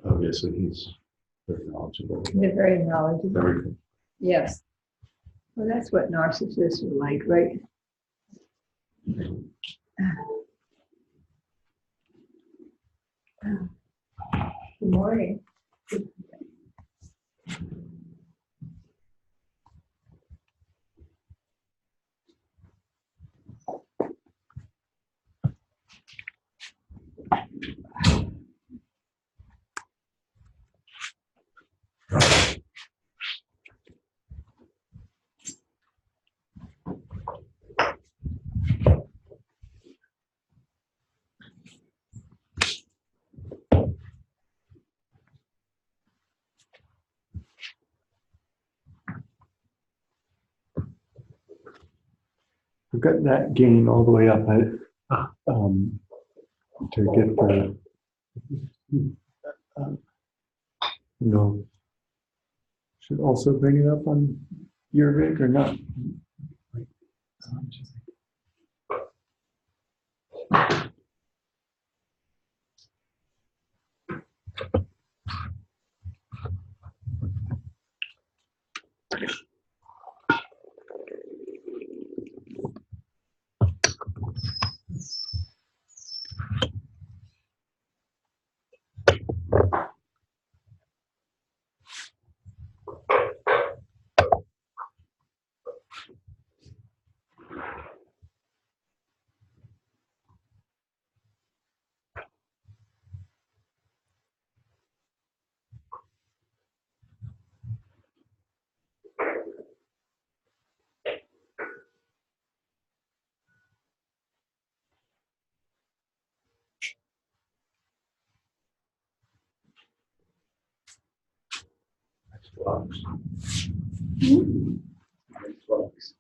Obviously, he's very knowledgeable. They're very knowledgeable. Very good. Yes. Well, that's what narcissists are like, right? Good morning. I've got that gain all the way up to get the, should also bring it up on your rig or not? Flux. Flux.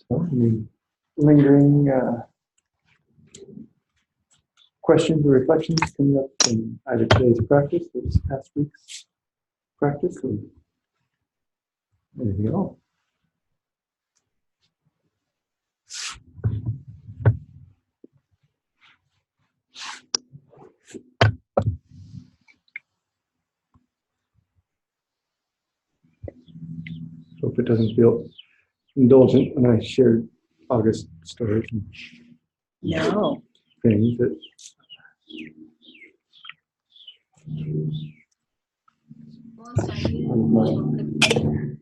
So, any lingering questions or reflections coming up from either today's practice or this past week's practice or anything at all? So if it doesn't feel indulgent when I shared August stories and No. things that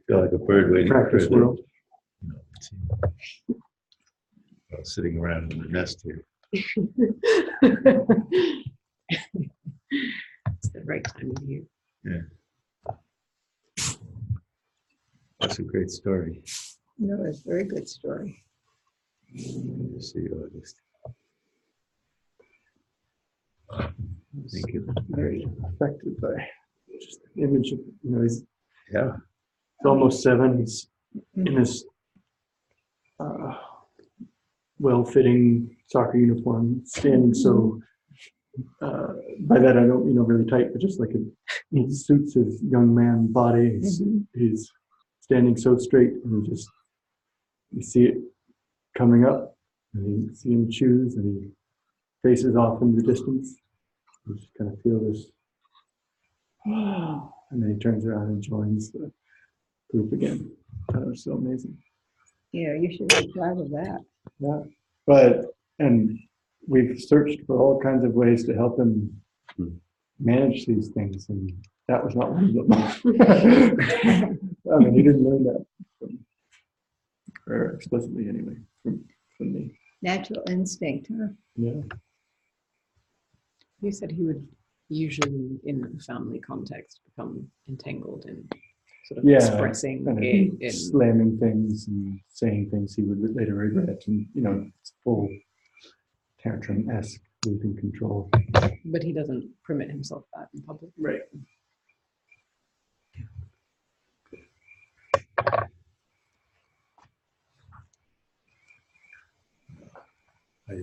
Feel like a bird waiting practice for world. Sitting around in the nest here. It's the right time of year. Yeah. That's a great story. No, it's a very good story. Good to see you, August. Thank you. Very affected by just the image of, he's Yeah. almost 7. He's in this well-fitting soccer uniform, standing so, by that I don't mean really tight, but just like it suits his young man body. He's standing so straight, and you see it coming up, and you see him choose, and he faces off in the distance. You just kind of feel this, and then he turns around and joins the group again. That was so amazing. Yeah, you should be proud of that. Yeah, and we've searched for all kinds of ways to help him manage these things, and that was not one of them. I mean, he didn't learn that or explicitly anyway from me. Natural instinct, huh? Yeah. You said he would usually, in a family context, become entangled in sort of expressing kind of it in slamming things and saying things he would later regret, and it's full tantrum-esque, losing control. but he doesn't permit himself that in public. Right. I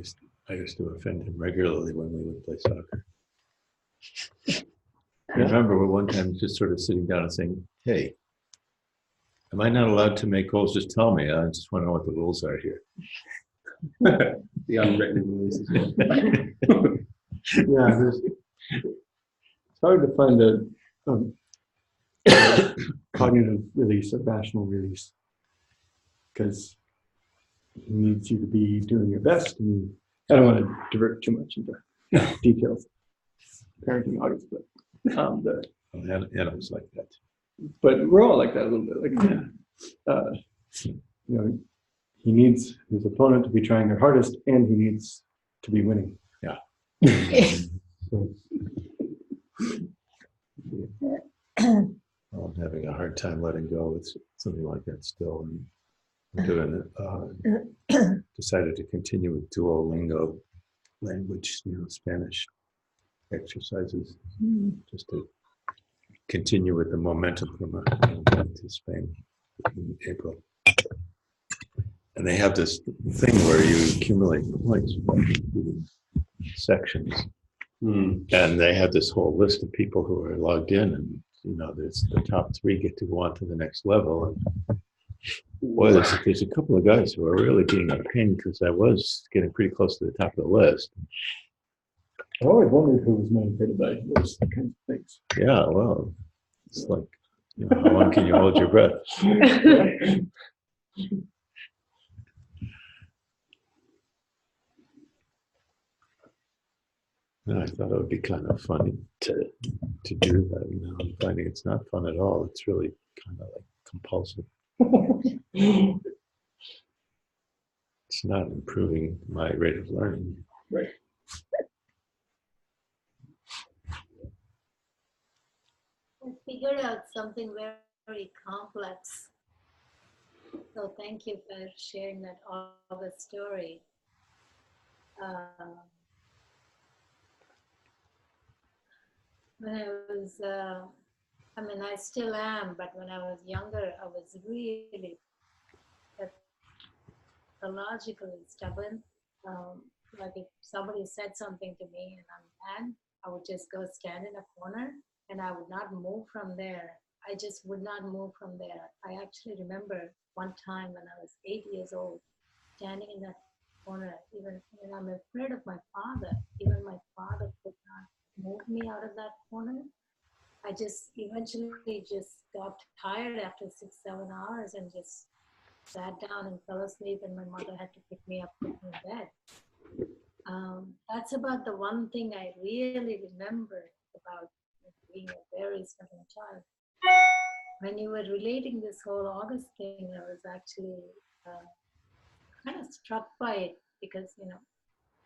used to offend him regularly when we would play soccer. Yeah. remember one time just sort of sitting down and saying, "Hey, am I not allowed to make goals? Just tell me. I just want to know what the rules are here." The unwritten rules. Yeah, it's hard to find a cognitive release, a rational release, because he needs you to be doing your best. And I don't want to divert too much into details, parenting August, but Animals like that. but we're all like that a little bit. Like, you know, he needs his opponent to be trying their hardest, and he needs to be winning. Yeah. So, I'm having a hard time letting go with something like that still. And I'm doing decided to continue with Duolingo language, Spanish exercises, just to continue with the momentum from going to Spain in April. And they have this thing where you accumulate points by completing sections. And they have this whole list of people who are logged in, and there's the top 3 get to go on to the next level. And boy, there's a couple of guys who are really being a pain, because I was getting pretty close to the top of the list. I always wondered who was motivated by those kinds of things. Yeah, well, it's like, how long can you hold your breath? And I thought it would be kind of funny to do that. I'm finding it's not fun at all. It's really kind of like compulsive. It's not improving my rate of learning. Right. I figured out something very, very complex. So thank you for sharing that August story. When I was, I still am, but when I was younger, I was really pathologically stubborn. Like if somebody said something to me and I'm mad, I would just go stand in a corner and I would not move from there. I just would not move from there. I actually remember one time when I was 8 years old, standing in that corner, even when I'm afraid of my father, even my father could not move me out of that corner. I just eventually just got tired after 6-7 hours and just sat down and fell asleep, and my mother had to pick me up, put me in bed. That's about the one thing I really remember about being a very stubborn child. When you were relating this whole August thing, I was actually kind of struck by it, because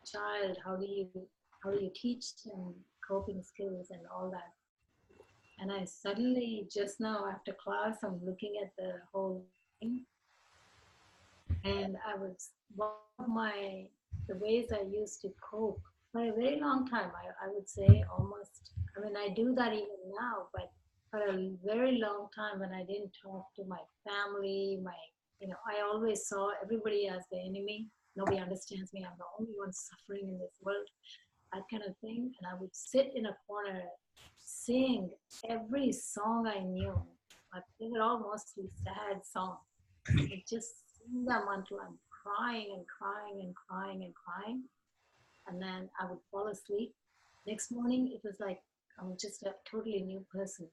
child, how do you teach them coping skills and all that? And I suddenly, just now after class, I'm looking at the whole thing, and one of the ways I used to cope for a very long time, I would say almost, I do that even now, but for a very long time when I didn't talk to my family, I always saw everybody as the enemy. Nobody understands me. I'm the only one suffering in this world, that kind of thing. And I would sit in a corner, sing every song I knew. They were all mostly sad songs. I just sing them until I'm crying and crying and crying and crying. And then I would fall asleep. Next morning, it was like I'm just a totally new person.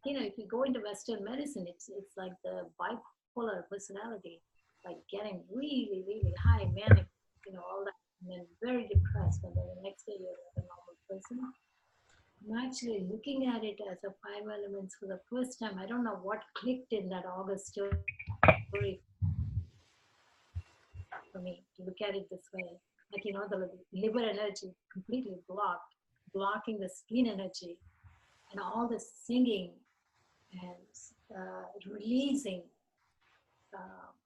If you go into Western medicine, it's like the bipolar personality, like getting really, really high, manic, all that, and then very depressed, and then the next day you're like a normal person. I'm actually looking at it as a 5 elements for the first time. I don't know what clicked in that August story for me to look at it this way. Like, the liver energy completely blocking the spleen energy, and all the singing and releasing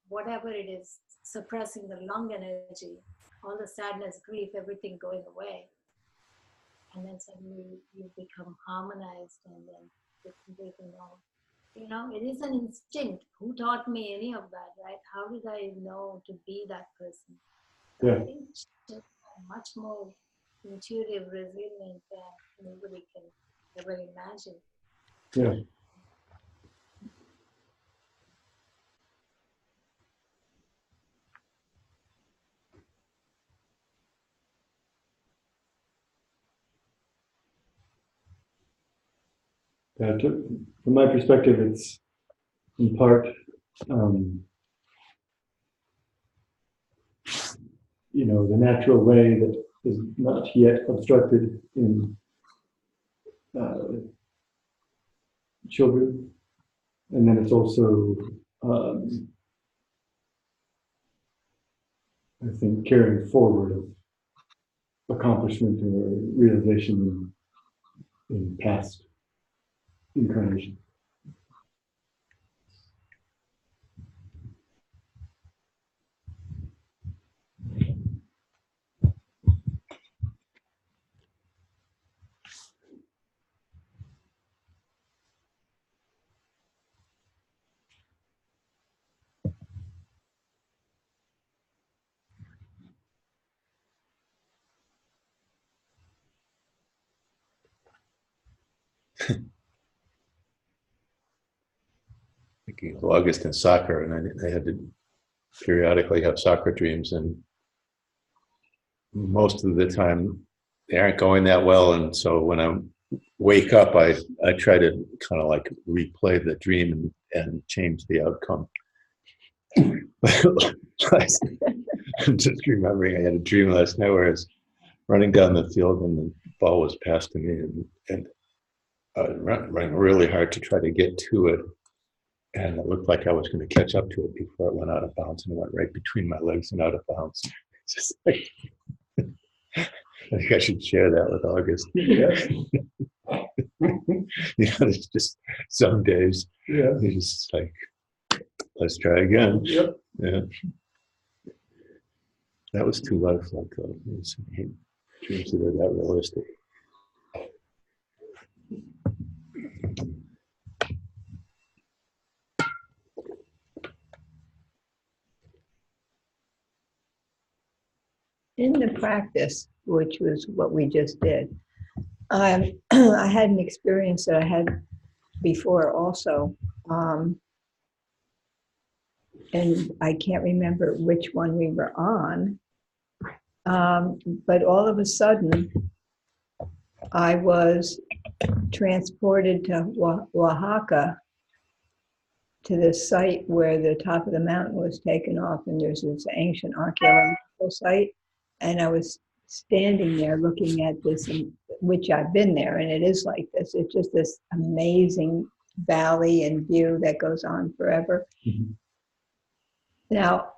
whatever it is, suppressing the lung energy, all the sadness, grief, everything going away. And then suddenly you become harmonized, and then it's completely normal. It is an instinct. Who taught me any of that, right? How did I know to be that person? Yeah. I think it's just much more intuitive, resilient than anybody can ever imagined. Yeah. From my perspective, it's in part, the natural way that is not yet obstructed in children. And then it's also, I think, carrying forward of accomplishment or realization in past incarnation. Thinking of August and soccer, and I had to periodically have soccer dreams, and most of the time they aren't going that well. And so when I wake up, I try to kind of like replay the dream and change the outcome. I'm just remembering I had a dream last night where I was running down the field and the ball was passed to me, and I was running really hard to try to get to it. And it looked like I was going to catch up to it before it went out of bounds, and it went right between my legs and out of bounds. It's just like, I think I should share that with August. Yes. It's just some days, it's just like, let's try again. Yep. Yeah. That was too lifelike, though. Dreams that are that realistic. In the practice, which was what we just did, I had an experience that I had before also, and I can't remember which one we were on, but all of a sudden, I was transported to Oaxaca, to this site where the top of the mountain was taken off, and there's this ancient archaeological site. And I was standing there looking at this, which I've been there, and it is like this. It's just this amazing valley and view that goes on forever. Mm-hmm. Now,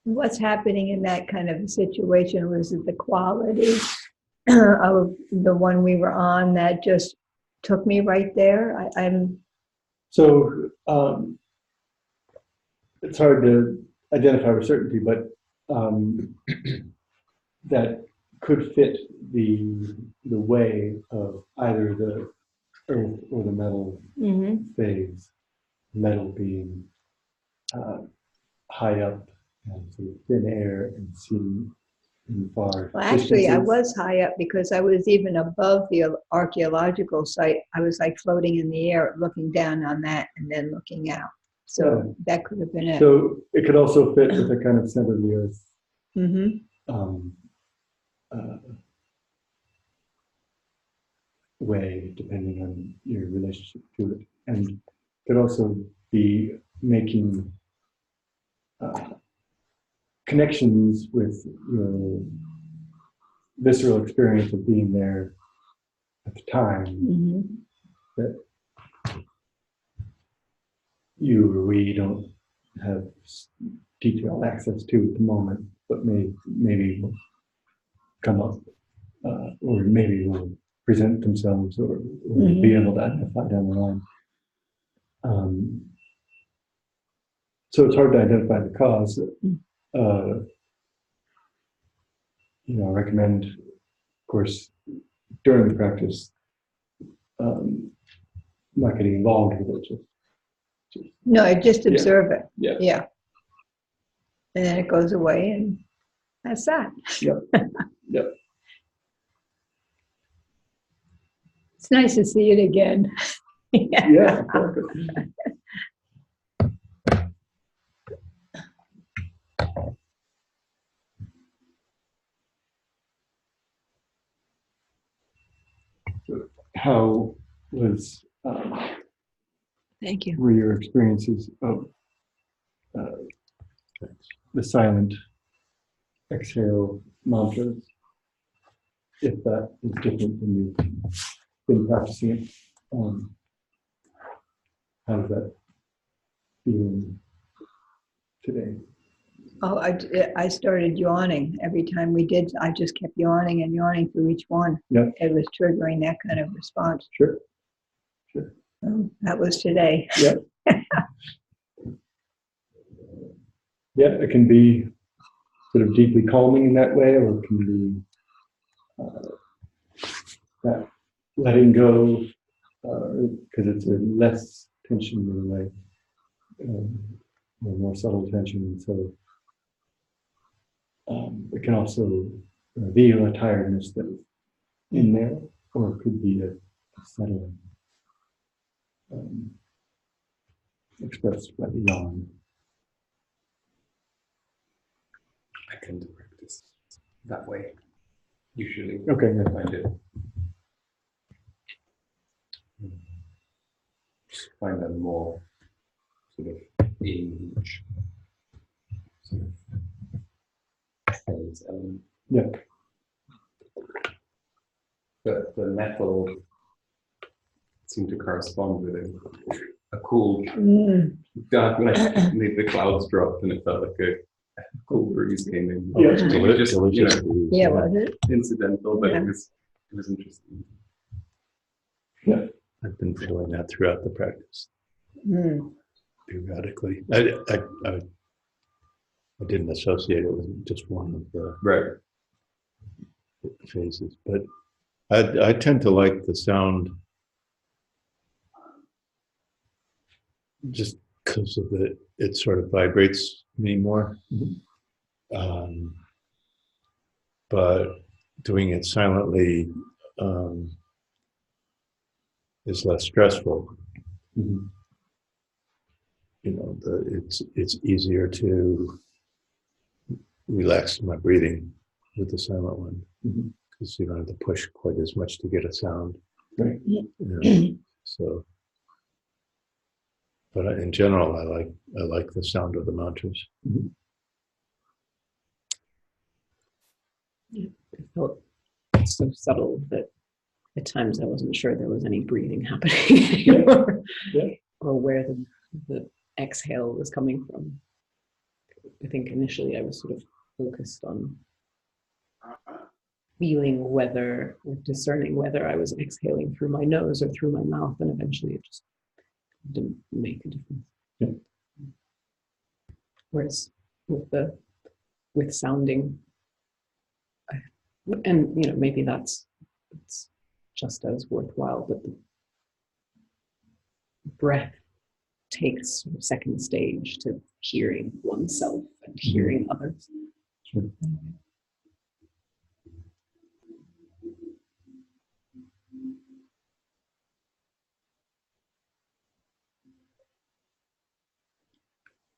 what's happening in that kind of a situation was that the quality of the one we were on that just took me right there. So it's hard to identify with certainty, but that could fit the way of either the earth or the metal phase. Metal being high up and sort of thin air and seen in far. Well, actually, I distances. was high up because I was even above the archaeological site. I was like floating in the air, looking down on that and then looking out. So that could have been it. So it could also fit with a kind of center of the earth way, depending on your relationship to it, and could also be making connections with your visceral experience of being there at the time that you or we don't have detailed access to at the moment, but maybe will come up, or maybe will present themselves, or be able to identify down the line. So it's hard to identify the cause. I recommend, of course, during the practice, not getting involved with it. No, just observe it. Yeah. And then it goes away, and that's that. Yep. It's nice to see it again. Yeah. Exactly. So how was Thank you. were your experiences of the silent exhale mantras, if that is different than you've been practicing it? How does that feel today? Oh, I started yawning every time we did. I just kept yawning and yawning through each one. Yeah. It was triggering that kind of response. Sure. That was today. Yeah. Yeah, it can be sort of deeply calming in that way, or it can be that letting go, because it's a less tension in a way, or more subtle tension, and so it can also reveal a tiredness that is in there, or it could be a settling expressed by the yawn. I tend to practice that way. Usually, Okay, yeah. I find it. Just find them more sort of in each sort of phase element. Yeah. But the metal seemed to correspond with a cool, dark night. The clouds dropped, and it felt like a cool breeze came in. Yeah. Maybe just Yeah, was it? incidental, but Yeah. it was interesting. I've been feeling that throughout the practice periodically. I didn't associate it with just one of the Right. phases, but I tend to like the sound just because of it sort of vibrates me more. But doing it silently is less stressful. Mm-hmm. You know, it's easier to relax my breathing with the silent one because you don't have to push quite as much to get a sound. Right. You know? So, but in general, I like the sound of the mantras. It felt so subtle that at times I wasn't sure there was any breathing happening anymore, or where the exhale was coming from. I think initially I was sort of focused on feeling whether, or discerning whether I was exhaling through my nose or through my mouth, and eventually it just didn't make a difference. Yeah. Whereas with sounding, and maybe it's just as worthwhile, but the breath takes second stage to hearing oneself and hearing others. Sure.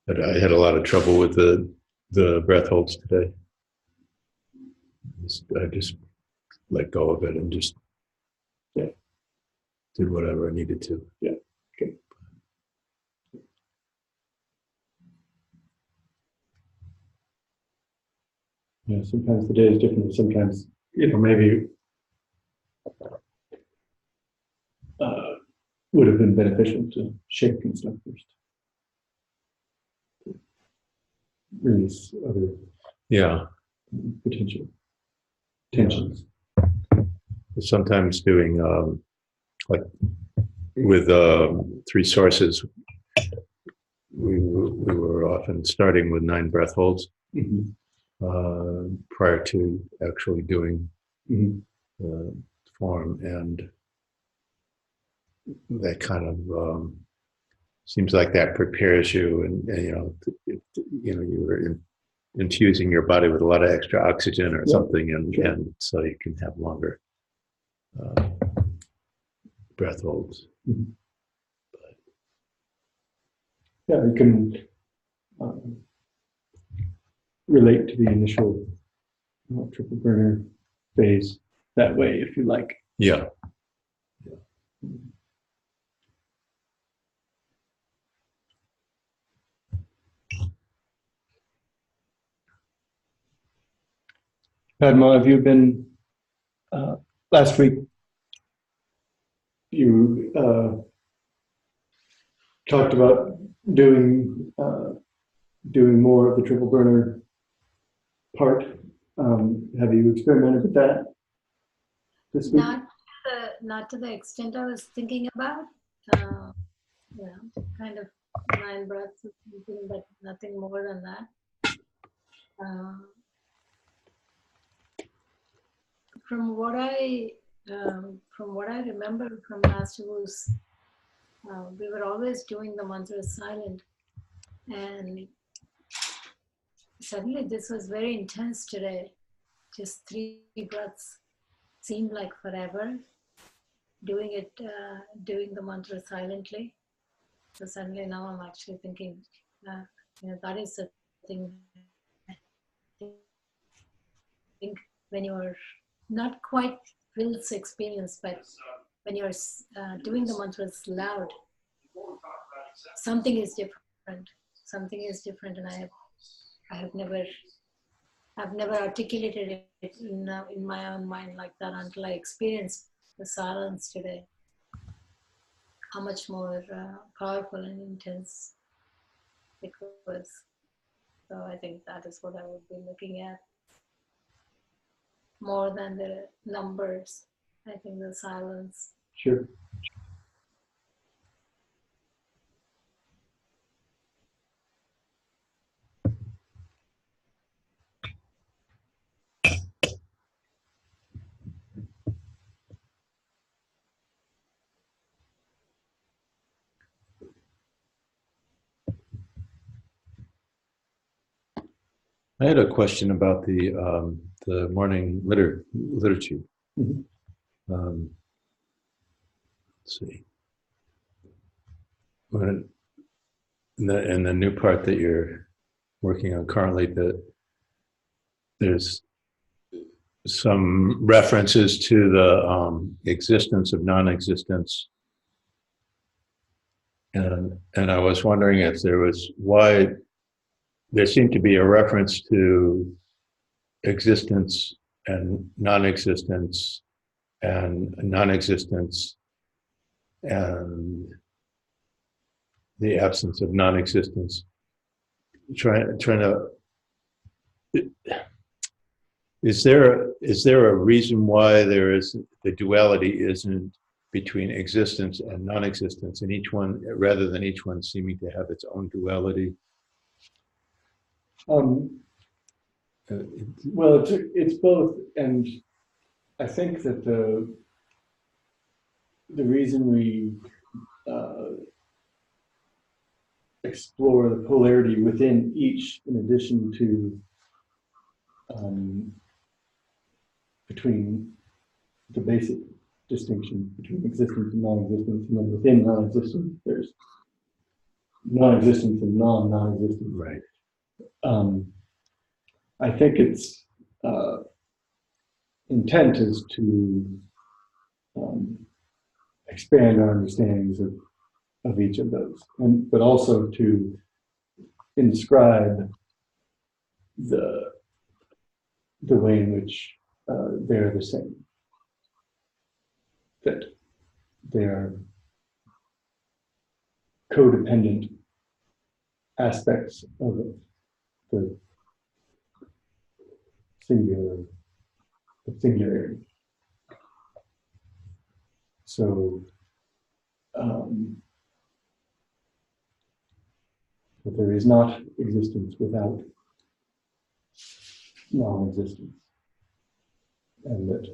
But I had a lot of trouble with the breath holds today. I just let go of it and just did whatever I needed to. Yeah. Okay. Yeah, sometimes the day is different. Sometimes, maybe would have been beneficial to shake and stuff first. Release other potential tensions. Sometimes doing like with 3 sources, we were often starting with 9 breath holds prior to actually doing the form, and that kind of seems like that prepares you, and you were infusing your body with a lot of extra oxygen or something, and so you can have longer breath holds. Yeah, you can relate to the initial triple burner phase that way if you like. Yeah. Padma, have you been, last week, you talked about doing more of the triple burner part. Have you experimented with that this week? Not to the extent I was thinking about. Kind of 9 breaths or something, but nothing more than that. From what I remember from last was, we were always doing the mantra silent, and suddenly this was very intense today. Just 3 breaths seemed like forever. Doing the mantra silently. So suddenly now I'm actually thinking, that is the thing. I think when you're not quite Will's experience, but when you're doing the mantras loud, something is different. Something is different, and I've never articulated it in my own mind like that until I experienced the silence today. How much more powerful and intense it was. So I think that is what I would be looking at more than the numbers. I think the silence. Sure. I had a question about the morning liturgy. Mhm. Let's see. In the new part that you're working on currently, that there's some references to the existence of non-existence, and I was wondering if why there seemed to be a reference to existence and non-existence and non-existence and the absence of non-existence. Trying to, is there a reason why the duality isn't between existence and non-existence, and each one, rather than each one seeming to have its own duality? Well, it's both, and I think that the reason we explore the polarity within each, in addition to between the basic distinction between existence and non-existence, and then within non-existence, there's non-existence and non-existence. Right. I think its intent is to expand our understandings of each of those, but also to inscribe the way in which they're the same, that they are codependent aspects of the singularity. So that there is not existence without non-existence, and that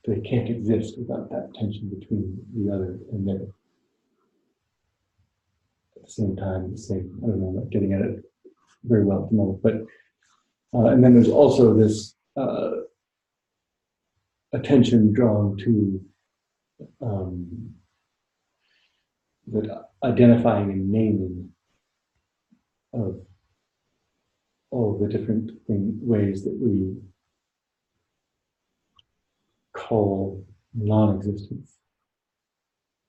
they can't exist without that tension between the other and them. At the same time, I don't know, I'm not getting at it very well at the moment. But and then there's also this attention drawn to that identifying and naming of all the different ways that we call non-existence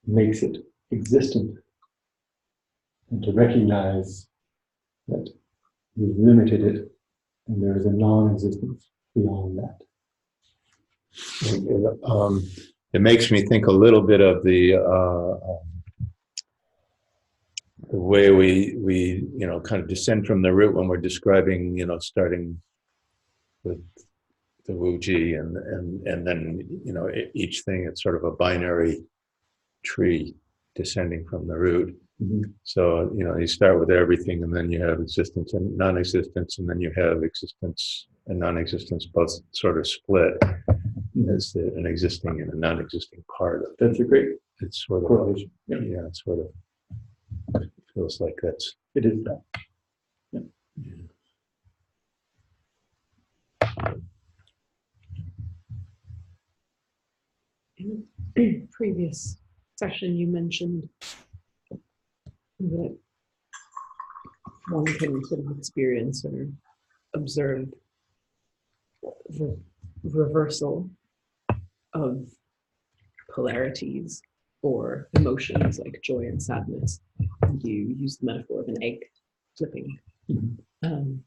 makes it existent, and to recognize that we've limited it and there is a non-existence beyond that. It makes me think a little bit of the way we kind of descend from the root when we're describing, starting with the Wuji and then each thing, it's sort of a binary tree descending from the root. Mm-hmm. So you start with everything, and then you have existence and non-existence, and then you have existence and non-existence both sort of split as an existing and a non-existing part of it. That's a great It's sort of correlation. yeah, it sort of feels like that's It is that. Yeah. In a previous session, you mentioned that one can sort of experience or observe the reversal of polarities or emotions like joy and sadness. You used the metaphor of an egg flipping. Mm-hmm. And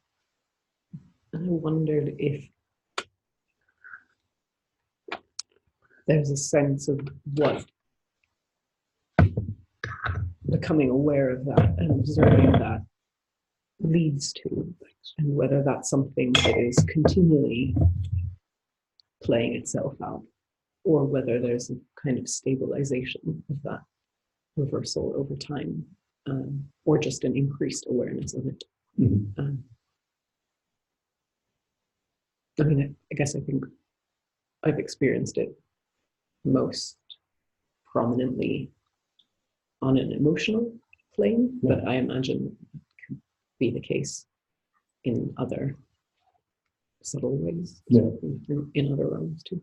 I wondered if there's a sense of what becoming aware of that and observing that leads to, and whether that's something that is continually playing itself out, or whether there's a kind of stabilization of that reversal over time, or just an increased awareness of it. Mm-hmm. I guess I think I've experienced it most prominently on an emotional plane, but I imagine it could be the case in other subtle ways, in other realms too.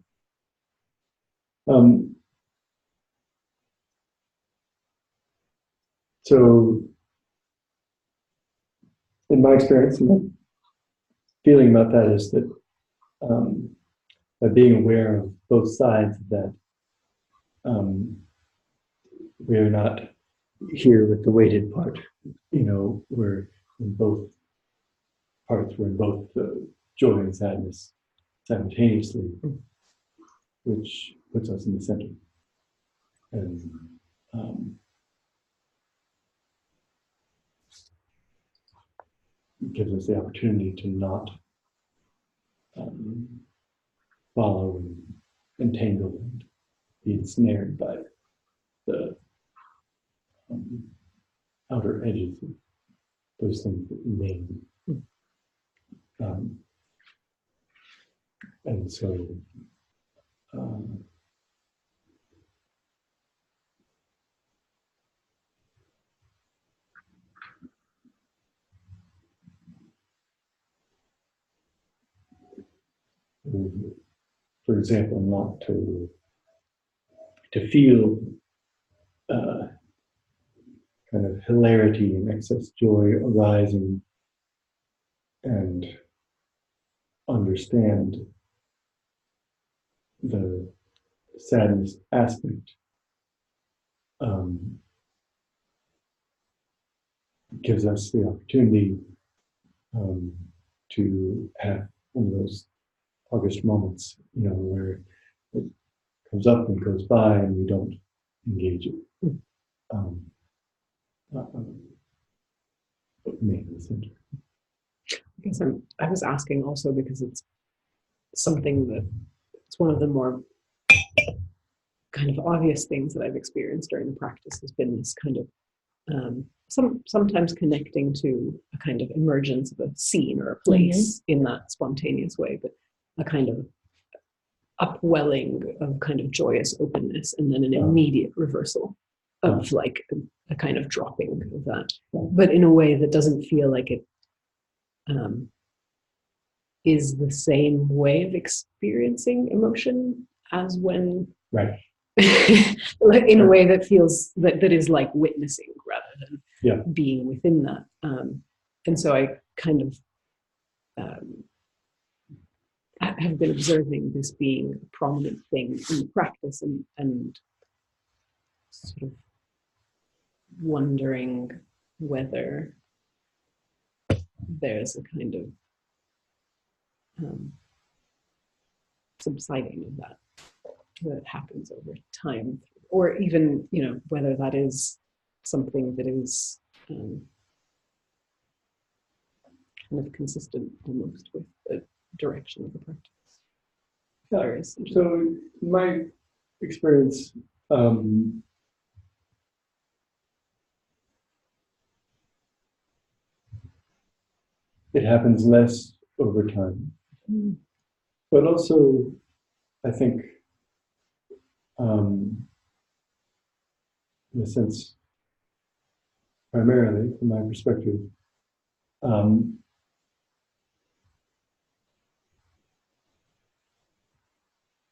So, in my experience, my feeling about that is that by being aware of both sides of that, we are not here with the weighted part. We're in both parts. We're in both joy and sadness simultaneously, which puts us in the center. And gives us the opportunity to not follow and entangle and be ensnared by the outer edges of those things that remain. And so for example, not to feel kind of hilarity and excess joy arising and understand the sadness aspect gives us the opportunity to have one of those August moments, where it comes up and goes by and we don't engage it. But remain in the center. I guess I was asking also because it's something that it's one of the more kind of obvious things that I've experienced during the practice has been this kind of sometimes connecting to a kind of emergence of a scene or a place in that spontaneous way, but a kind of upwelling of kind of joyous openness and then an immediate reversal of like a kind of dropping of that, but in a way that doesn't feel like it is the same way of experiencing emotion as when, Right. like in a way that feels that is like witnessing rather than Yeah. being within that. And so I kind of have been observing this being a prominent thing in the practice, and sort of wondering whether there's a kind of subsiding of that happens over time, or even, you know, whether that is something that is kind of consistent almost with the direction of the practice. Yeah. So in my experience, it happens less over time. But also, I think, in a sense, primarily from my perspective,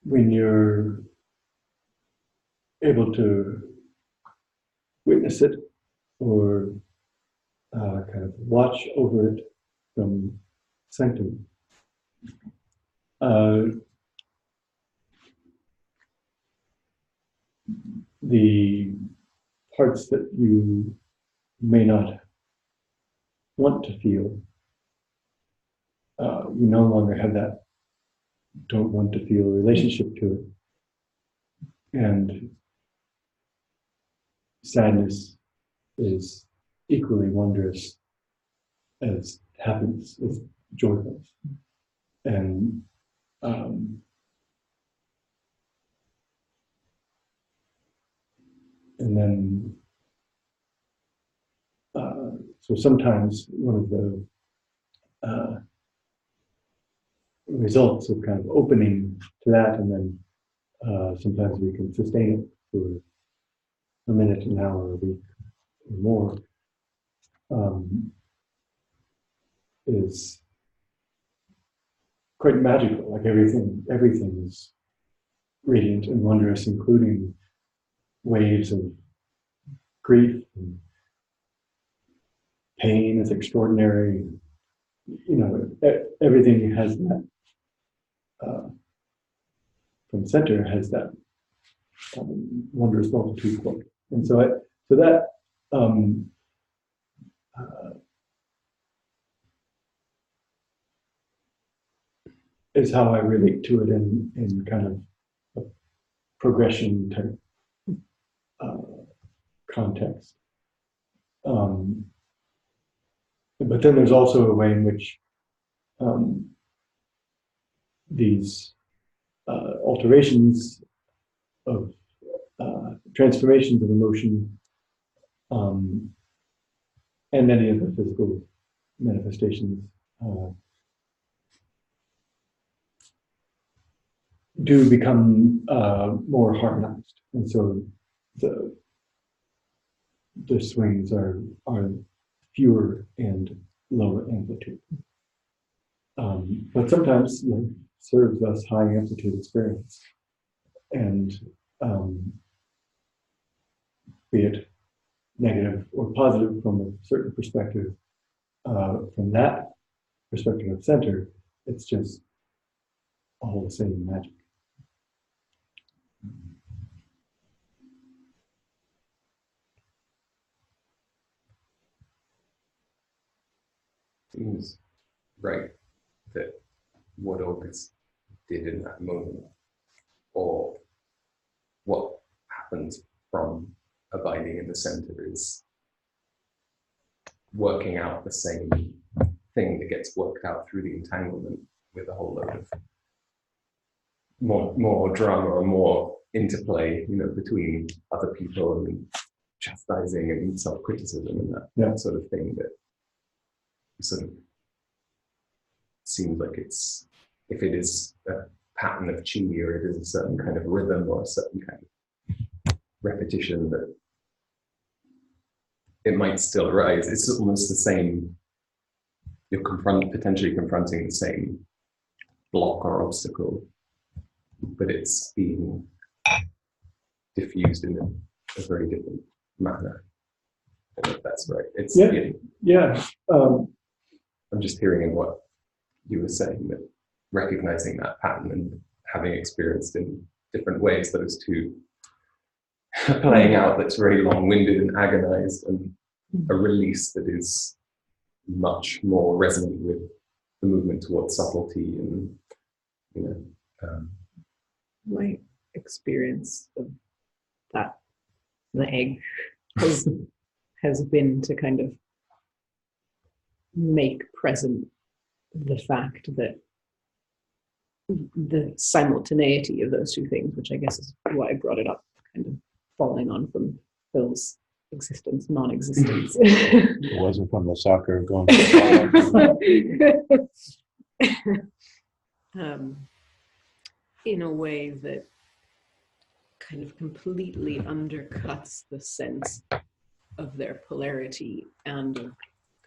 when you're able to witness it or kind of watch over it from center, the parts that you may not want to feel, you no longer have that don't want to feel relationship to it. And sadness is equally wondrous as happiness, as joyfulness. And then so sometimes one of the results of kind of opening to that, and then sometimes we can sustain it for a minute, an hour, a week, or more, is quite magical. Like everything is radiant and wondrous, including waves of grief and pain is extraordinary. You know, everything has that. From center has that wondrous multitude quote, and so that is how I relate to it in kind of a progression type context. But then there's also a way in which these alterations of transformations of emotion and many of the physical manifestations do become more harmonized, and so the swings are fewer and lower amplitude. But sometimes, you know, serves us high amplitude experience, and be it negative or positive from a certain perspective, from that perspective of center, it's just all the same magic. Seems right that what August did in that moment, or what happens from abiding in the center, is working out the same thing that gets worked out through the entanglement with a whole load of more drama or more interplay, you know, between other people and chastising and self-criticism and that sort of thing that sort of seems like it's, if it is a pattern of chi, or it is a certain kind of rhythm or a certain kind of repetition, that it might still arise. It's almost the same you're potentially confronting the same block or obstacle, but it's being diffused in a very different manner. I don't know if that's right. It's Yeah. I'm just hearing in what you were saying, that recognizing that pattern and having experienced in different ways those two playing out, that's very long-winded and agonized, and a release that is much more resonant with the movement towards subtlety and, you know, My experience of that, the egg, has been to kind of make present the fact that the simultaneity of those two things, which I guess is why I brought it up, kind of falling on from Phil's existence, non-existence. It wasn't from the soccer going to the in a way that kind of completely undercuts the sense of their polarity and of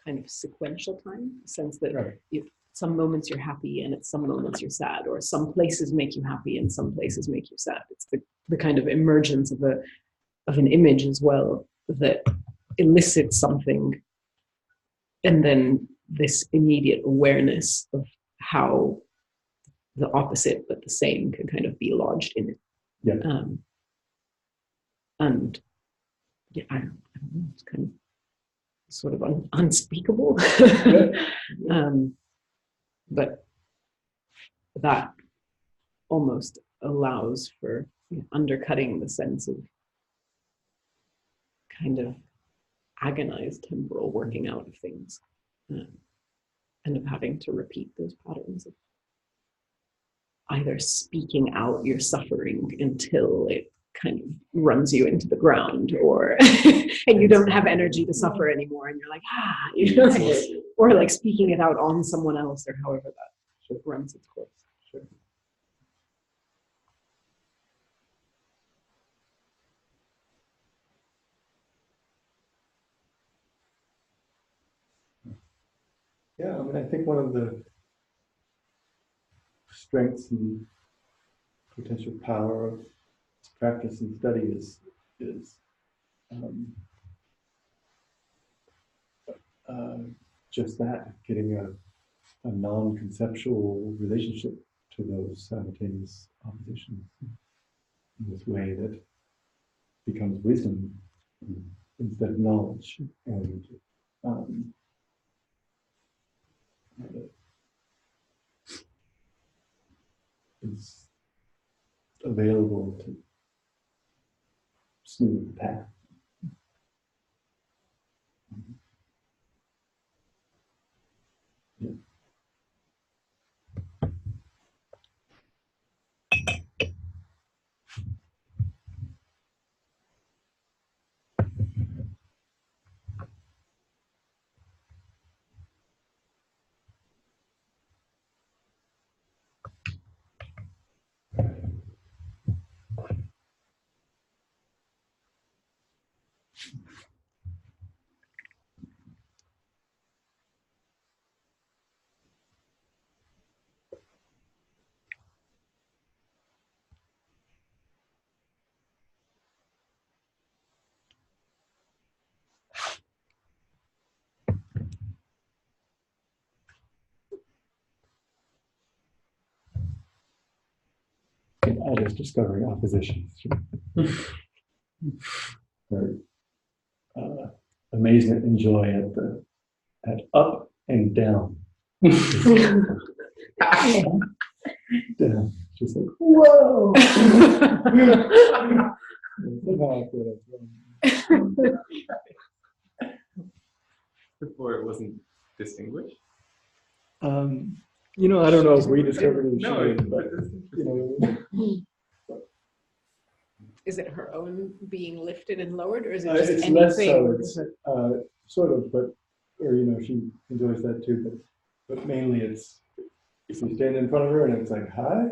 kind of sequential time, the sense that if some moments you're happy and at some moments you're sad, or some places make you happy and some places make you sad. It's the kind of emergence of an image as well that elicits something, and then this immediate awareness of how the opposite but the same can kind of be lodged in it. Yeah. And yeah, I don't know, it's kind of sort of unspeakable. But that almost allows for undercutting the sense of kind of agonized temporal working out of things, and of having to repeat those patterns of either speaking out your suffering until it kind of runs you into the ground, or and you don't have energy to suffer anymore, and you're like, you know, or like speaking it out on someone else, or however that runs its course. Sure. Yeah, I mean, I think one of the strengths and potential power of practice and study is just that, getting a non-conceptual relationship to those simultaneous oppositions in this way that becomes wisdom instead of knowledge, and is available to smooth the path. Yeah. I just discovering oppositions. Or, amazement and joy at up and down. Down. Just like, whoa! before it wasn't distinguished. You know, I don't know if we discovered it. No, but you know, Is it her own being lifted and lowered, or is it it's just less so. anything? It's sort of, but or you know, she enjoys that too. But mainly, it's if you stand in front of her and it's like high,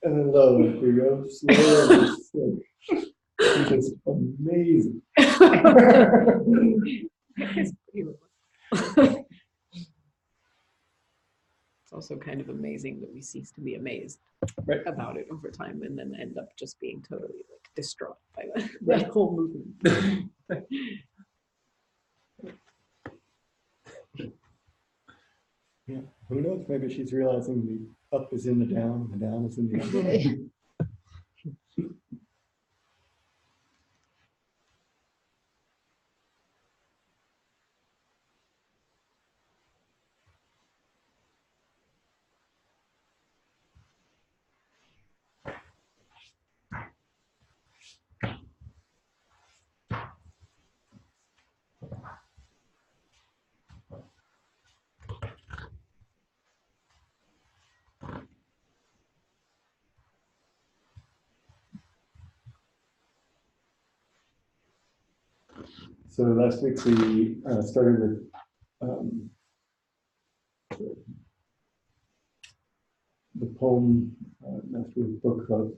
and then low, and we go slow. And it's like, it's just amazing. It's beautiful. also kind of amazing that we cease to be amazed Right. about it over time and then end up just being totally like distraught by that whole movement. Yeah. Who knows? Maybe she's realizing the up is in the down, and the down is in the up. So last week we started with the poem, last week's book of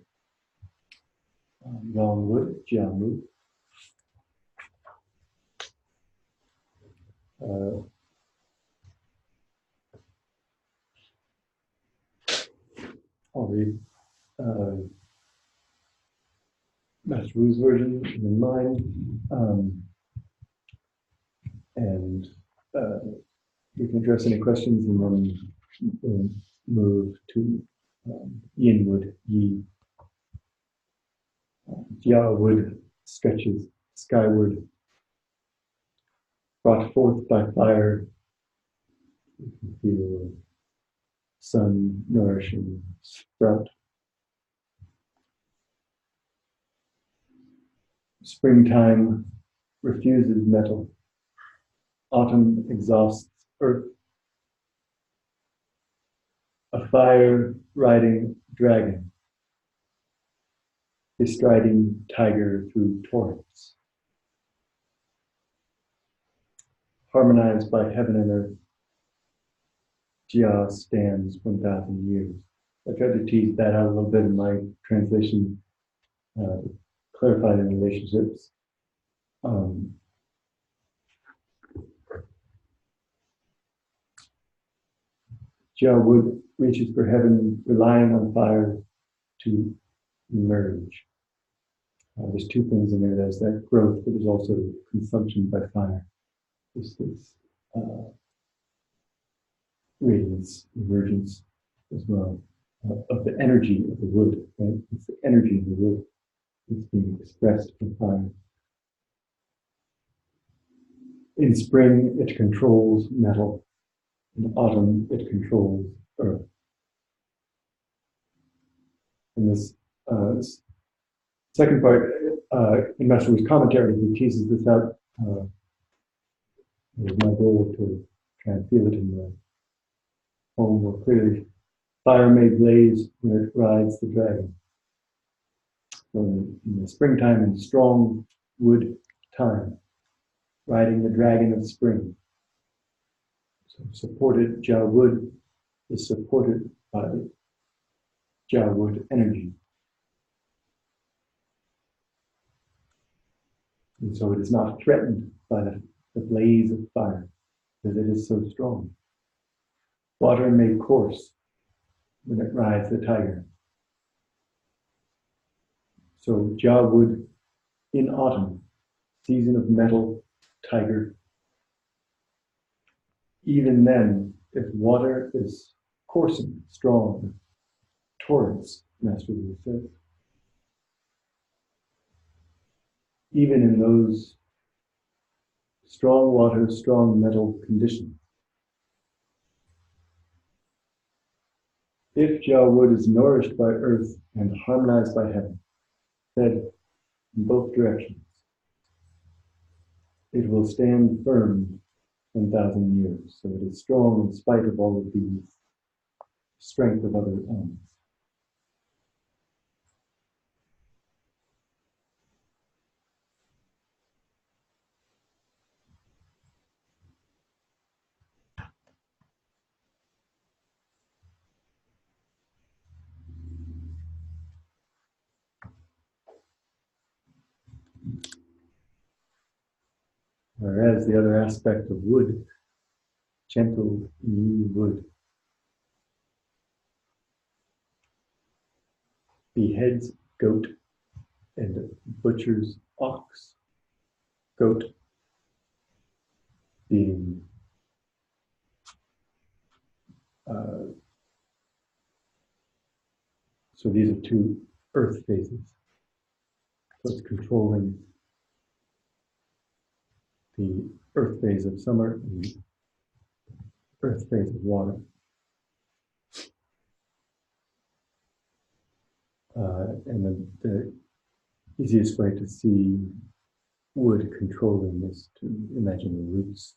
Yang Wood, Jiang Wu. I'll read Master Wu's version and then mine. And we can address any questions and then we'll move to Yin Wood, Yi. Jia Wood stretches skyward, brought forth by fire. You can feel sun nourishing sprout. Springtime refuses metal. Autumn exhausts earth. A fire riding dragon, bestriding tiger through torrents. Harmonized by heaven and earth, Jia stands 1,000 years. I tried to tease that out a little bit in my translation, clarify the relationships. Jia Wood reaches for heaven, relying on fire to emerge. There's two things in there. There's that growth, but there's also consumption by fire. There's this radiance, emergence as well, of the energy of the wood, right? It's the energy of the wood that's being expressed in fire. In spring, it controls metal. In autumn, it controls earth. In this second part, in Master Wu's commentary, he teases this out. It was my goal to try and feel it in the poem more clearly. Fire may blaze when it rides the dragon. So in the springtime, in strong wood time, riding the dragon of spring. So supported, Jia Wood is supported by Jia Wood energy. And so it is not threatened by the blaze of fire, because it is so strong. Water may course when it rides the tiger. So Jia Wood in autumn, season of metal, tiger. Even then, if water is coursing, strong, torrents, Master Wu says, even in those strong water, strong metal conditions, if Jia Wood is nourished by earth and harmonized by heaven, fed in both directions, it will stand firm 1,000 years. So it is strong in spite of all of these strength of other elements. Whereas the other aspect of wood, gentle new wood, beheads goat and butchers ox. Goat being so these are two earth phases. So it's controlling the earth phase of summer and the earth phase of water. And the easiest way to see wood controlling is to imagine the roots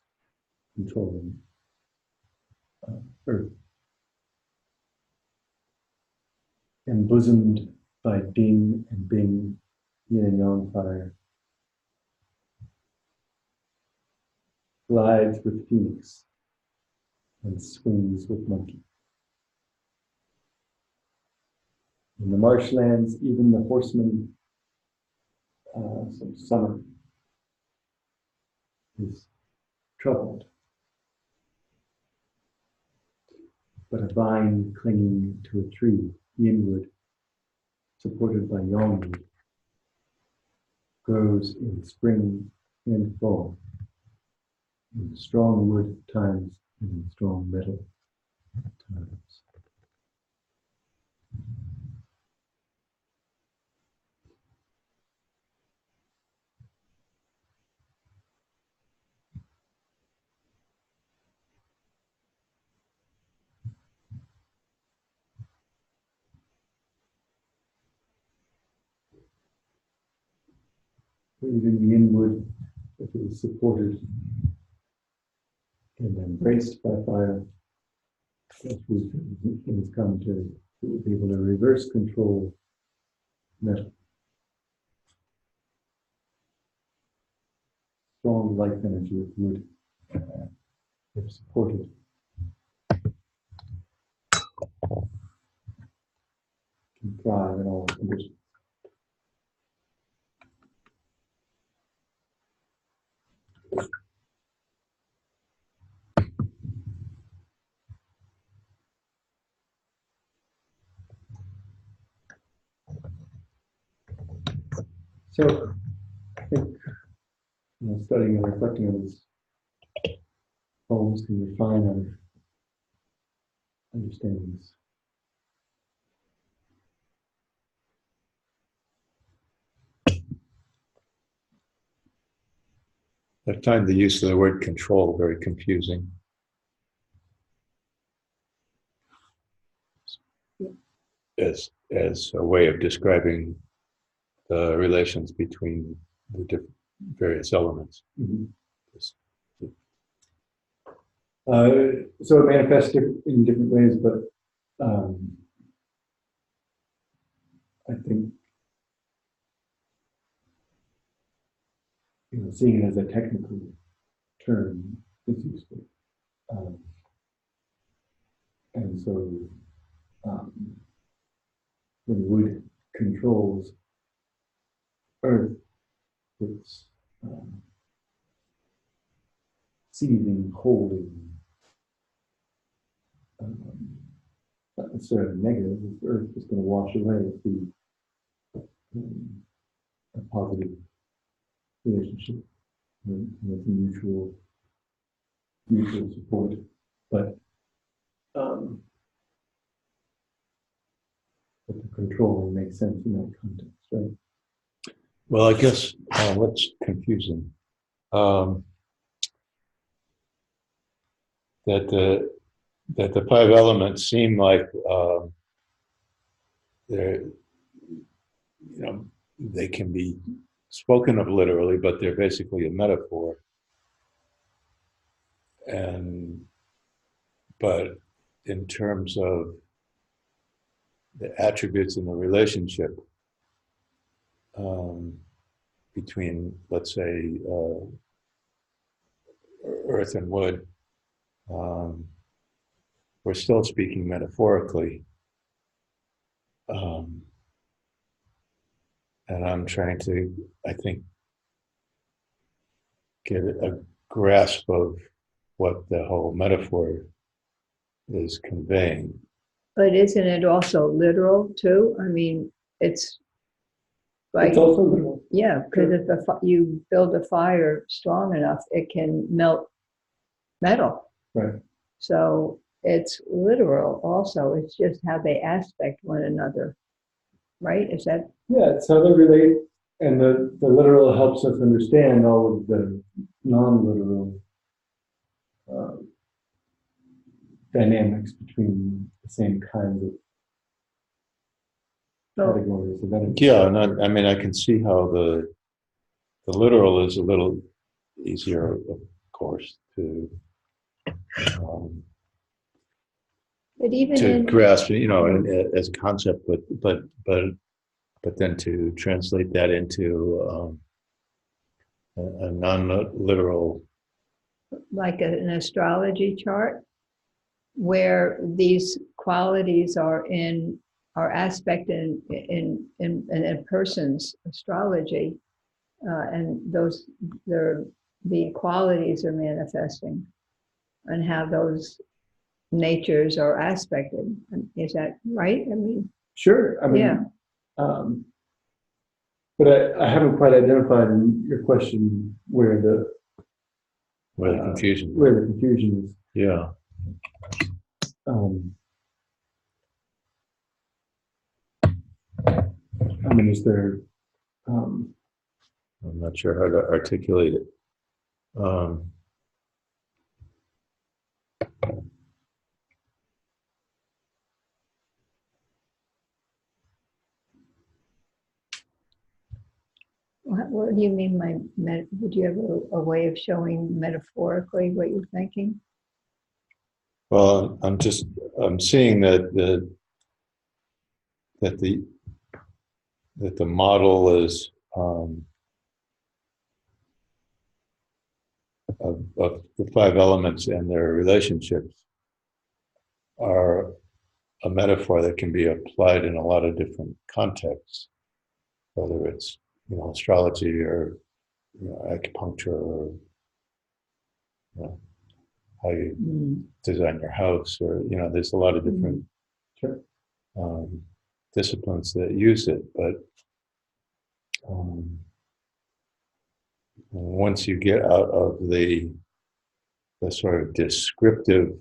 controlling earth. Embosomed by ding and bing, yin and yang fire, glides with phoenix and swings with monkey. In the marshlands, even the horseman, some summer, is troubled. But a vine clinging to a tree, yin wood, supported by yang wood, grows in spring and fall, in strong wood times and in strong metal times. Even the yin wood, if it is supported and embraced by fire, as we in this commentary, it will be able to reverse control metal. Strong life energy of wood, if supported. Can thrive in all conditions. So, I think studying and reflecting on these poems can refine our understandings. I find the use of the word control very confusing. As a way of describing the relations between the various elements. Mm-hmm. So it manifests in different ways, but I think seeing it as a technical term is useful. And so when wood controls earth, it's seizing, holding, not necessarily negative. If earth is going to wash away a positive relationship with mutual support. But the controlling makes sense in that context, right? Well, I guess what's confusing that the five elements seem like they're, they can be spoken of literally, but they're basically a metaphor. But in terms of the attributes in the relationship between, let's say, earth and wood, we're still speaking metaphorically. And I'm trying to, I think, get a grasp of what the whole metaphor is conveying. But isn't it also literal too? I mean, it's like, It's also literal. yeah, because if you build a fire strong enough, it can melt metal. Right. So it's literal also. It's just how they aspect one another, right? Is that? Yeah, it's how they relate, and the literal helps us understand all of the non-literal dynamics between the same kinds of categories of energy. Yeah, and I mean, I can see how the literal is a little easier, of course, to But even to in, grasp, as a concept, but then to translate that into a non-literal. like an astrology chart, where these qualities are aspect in a person's astrology, and the qualities are manifesting, and how those natures are aspected. Is that right? I mean, Sure. I mean, yeah. But I haven't quite identified in your question where the confusion is. Yeah. I mean, is there? I'm not sure how to articulate it. What do you mean by would you have a way of showing metaphorically what you're thinking? Well, I'm seeing that the model is of the five elements and their relationships are a metaphor that can be applied in a lot of different contexts, whether it's astrology or acupuncture or how you design your house, or there's a lot of different disciplines that use it, but once you get out of the sort of descriptive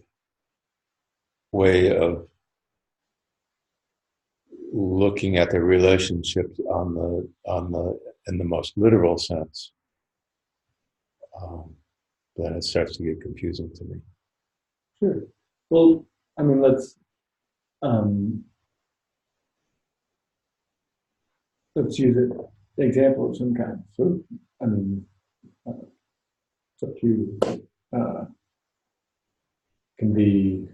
way of looking at the relationships in the most literal sense, then it starts to get confusing to me. Sure. Well, I mean, let's use an example of some kind. So, I mean, it's up to you. Can be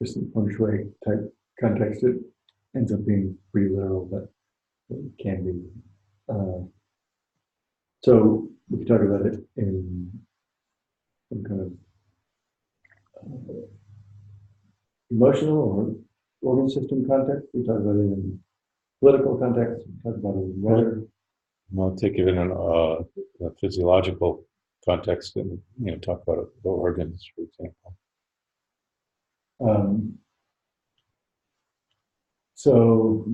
just in feng shui type context, it ends up being pretty literal, but it can be. So we can talk about it in some kind of emotional or organ system context. We talk about it in political context. We talk about it in weather. I'll take it in a physiological context and talk about the organs, for example. So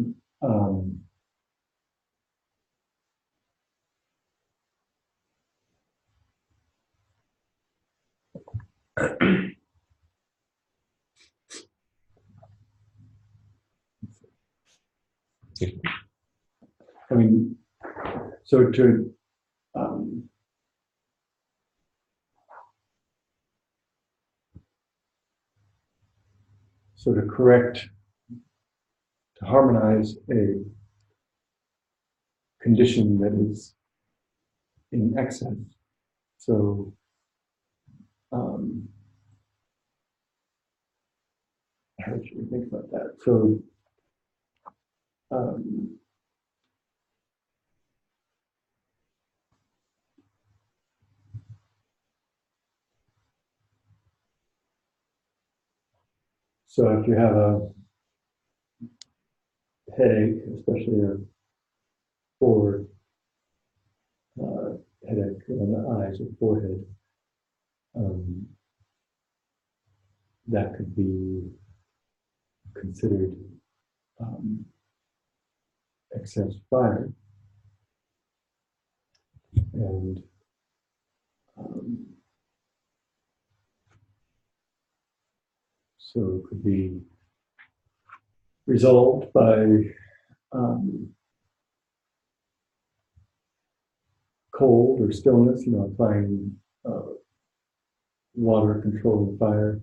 I mean, so to correct, to harmonize a condition that is in excess. So how should we think about that? So if you have a headache, especially or headache on the eyes or forehead, that could be considered excess fire. And so it could be resolved by cold or stillness, applying water controlling fire.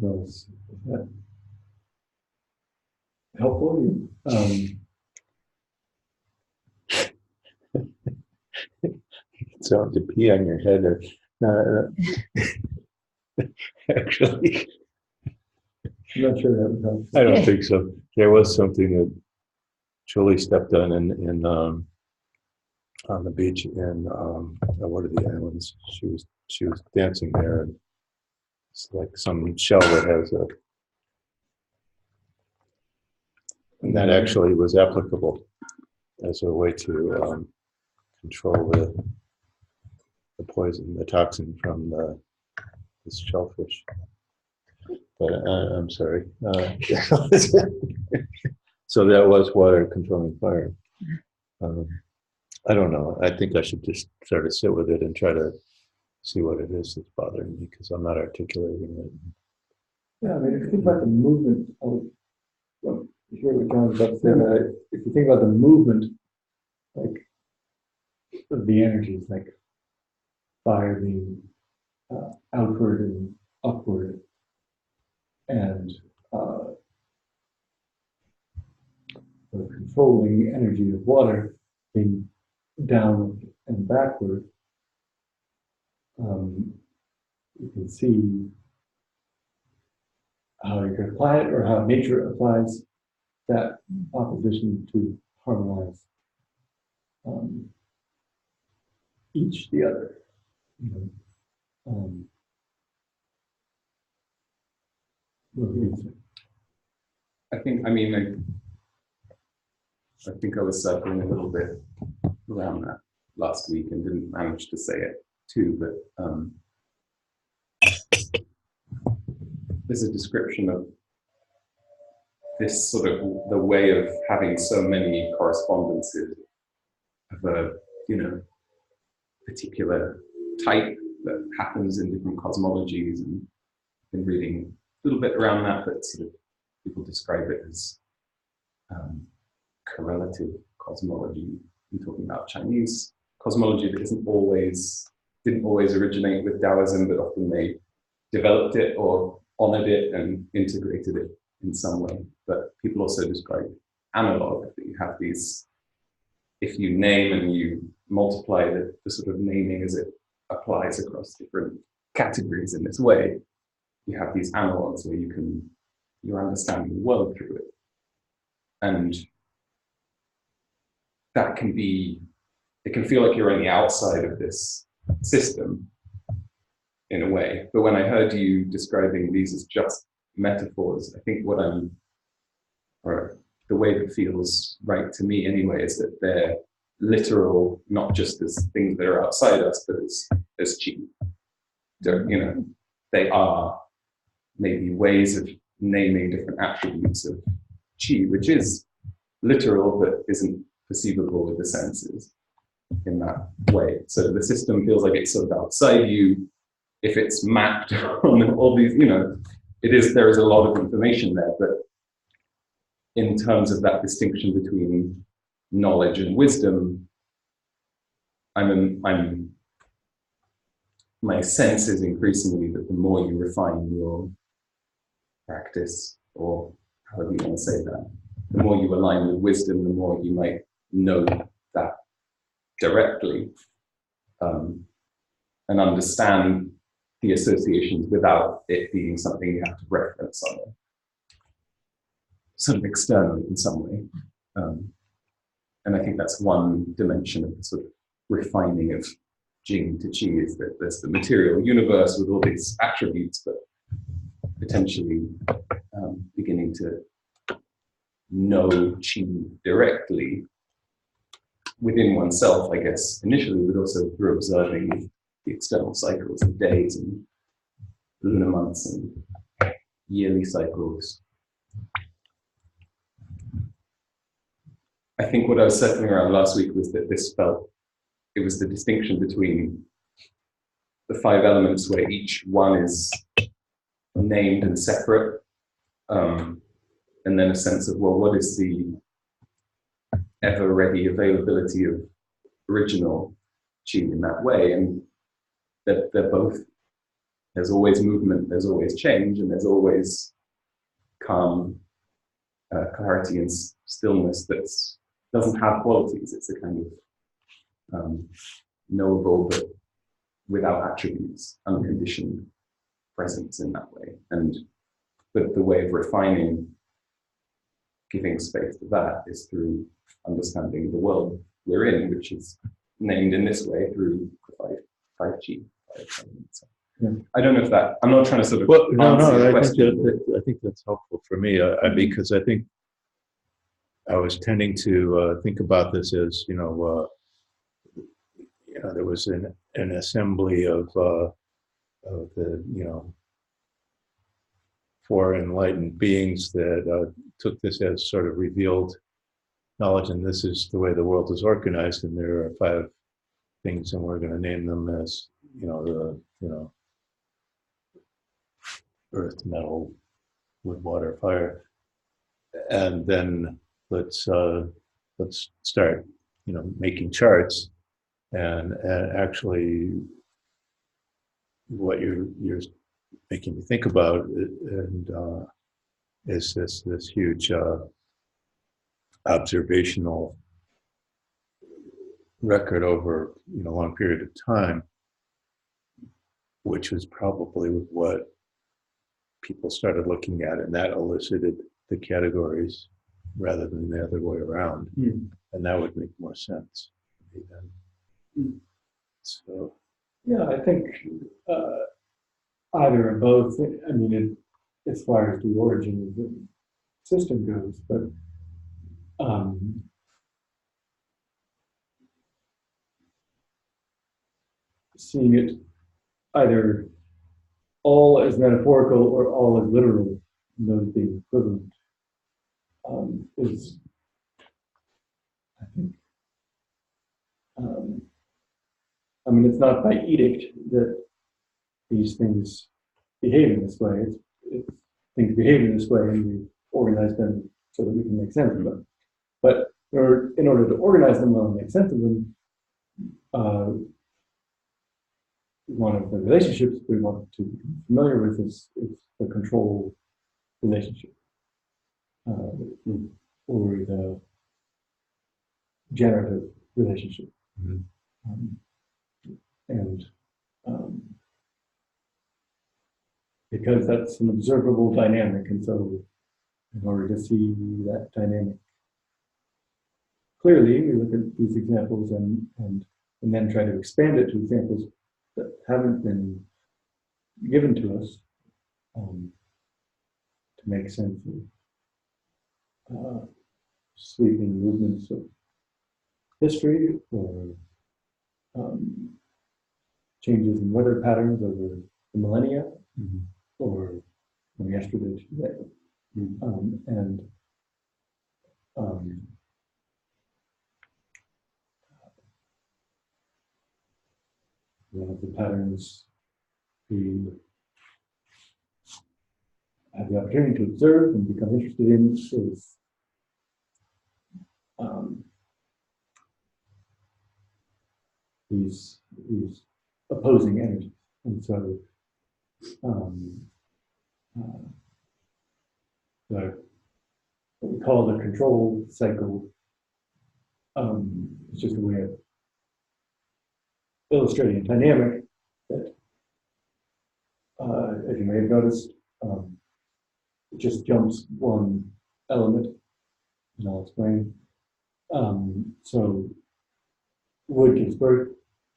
Is that helpful? So to pee on your head, or actually, I'm not sure that would help. I don't think so. There was something that Julie stepped on in on the beach in one of the islands. She was dancing there, and it's like some shell that has a, and that actually was applicable as a way to control the poison, the toxin from this shellfish. But I'm sorry. So that was water controlling fire. I don't know. I think I should just sort of sit with it and try to see what it is that's bothering me, because I'm not articulating it. Yeah, I mean, if you think about the movement, hear what John's about to say. If you think about the movement, like of the energies, like fire being outward and upward, and the controlling energy of water being down and backward, you can see how you can apply it, or how nature applies that opposition to harmonize each the other. What do you think? I think I was circling a little bit around that last week and didn't manage to say it too, but there's a description of this sort of the way of having so many correspondences of a particular type that happens in different cosmologies, and I've been reading a little bit around that, but sort of people describe it as correlative cosmology. I'm talking about Chinese cosmology that didn't always originate with Taoism, but often they developed it or honored it and integrated it in some way. But people also describe analog, that you have these, if you name and you multiply the sort of naming as it applies across different categories in this way, you have these analogs where you're understanding the world through it. And that can feel like you're on the outside of this system in a way. But when I heard you describing these as just metaphors, I think or the way that feels right to me anyway, is that they're literal, not just as things that are outside us, but as chi. They are maybe ways of naming different attributes of chi, which is literal but isn't perceivable with the senses in that way. So the system feels like it's sort of outside you. If it's mapped on all these, there is a lot of information there, but in terms of that distinction between knowledge and wisdom, my sense is increasingly that the more you refine your practice, or however you want to say that, the more you align with wisdom, the more you might know that directly, and understand the associations without it being something you have to reference somewhere, sort of externally in some way. And I think that's one dimension of the sort of refining of Jing to Qi, is that there's the material universe with all these attributes, but potentially beginning to know chi directly within oneself, I guess, initially, but also through observing the external cycles of days and lunar months and yearly cycles. I think what I was circling around last week was that it was the distinction between the 5 elements where each one is named and separate, and then a sense of, well, what is the ever-ready availability of original chi in that way? And that they're both, there's always movement, there's always change, and there's always calm, clarity and stillness that doesn't have qualities. It's a kind of knowable but without attributes, unconditioned presence in that way. But the way of refining, giving space to that, is through understanding the world we're in, which is named in this way through the 5G. Yeah. I don't know if that, I'm not trying to sort of Well, no, answer your I question. think that's helpful for me because I think I was tending to think about this as, there was an assembly of the, 4 enlightened beings that took this as sort of revealed knowledge, and this is the way the world is organized, and there are 5 things, and we're going to name them as, earth, metal, wood, water, fire, and then let's start, making charts, and actually, what you're making me think about, and is this huge observational record over a long period of time, which was probably what people started looking at, and that elicited the categories rather than the other way around. And that would make more sense. So Yeah, I think either or both. I mean, as far as the origin of the system goes, but seeing it either all as metaphorical or all as literal, those being equivalent, is, I think, I mean, it's not by edict that these things behave in this way. It's things behave in this way, and we organize them so that we can make sense of them. But in order to organize them well and make sense of them, one of the relationships we want to be familiar with is the control relationship, or the generative relationship. And because that's an observable dynamic, and so in order to see that dynamic clearly, we look at these examples and then try to expand it to examples that haven't been given to us, to make sense of sweeping movements of history, or changes in weather patterns over the millennia, or from yesterday to today. One of the patterns we have the opportunity to observe and become interested in is these opposing energies. And so what we call the control cycle is just a way of illustrating a dynamic that, as you may have noticed, it just jumps one element, and I'll explain. So wood gives birth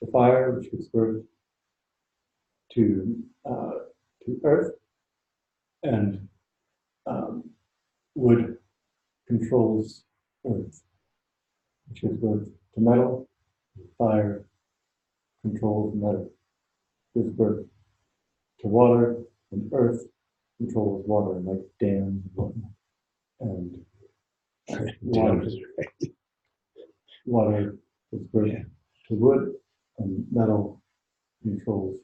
to fire, which gives birth to earth, and Wood controls earth, which gives birth to metal. Fire controls metal, gives birth to water, and earth controls water, like dams and whatnot. And water, water gives birth to wood, and metal controls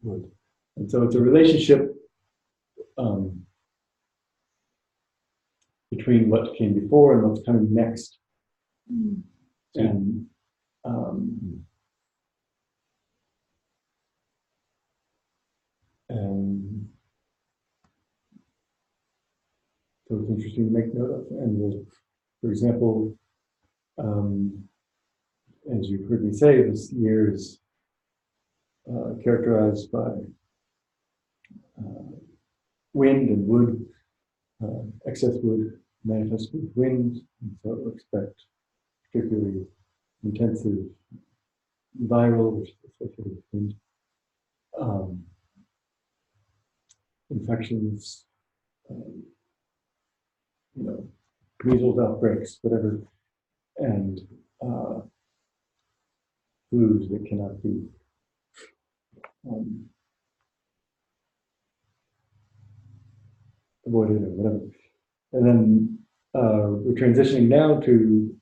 wood. And so it's a relationship between what came before and what's coming next. And so it's interesting to make note of. And for example, as you've heard me say, this year is characterized by wind and wood, excess wood manifest with wind, and so expect particularly intensive viral, which is associated with wind, infections, measles outbreaks, whatever, and flus that cannot be avoided or whatever. And then we're transitioning now to,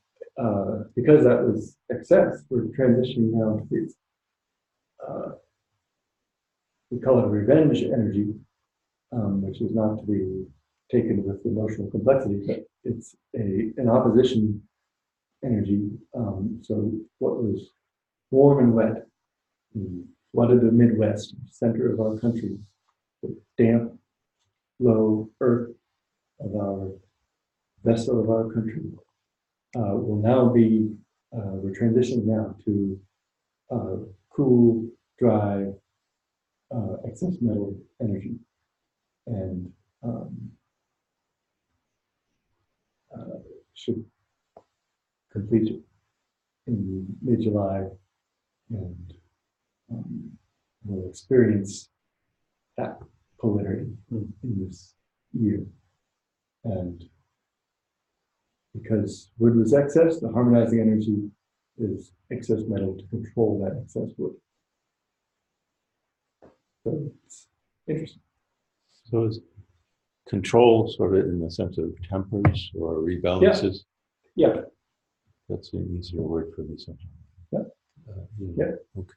because that was excess, we're transitioning now to these, we call it a revenge energy, which is not to be taken with emotional complexity, but it's an opposition energy. So what was warm and wet, flooded the Midwest, center of our country, the damp, low earth of our vessel of our country, will now be, we're transitioning now to cool, dry, excess metal energy. And should complete in mid-July, and we'll experience that polarity in this year. And because wood was excess, the harmonizing energy is excess metal to control that excess wood. So it's interesting. So is control sort of in the sense of tempers or rebalances? Yeah. That's an easier word for me sometimes. Yeah. Yeah. Okay.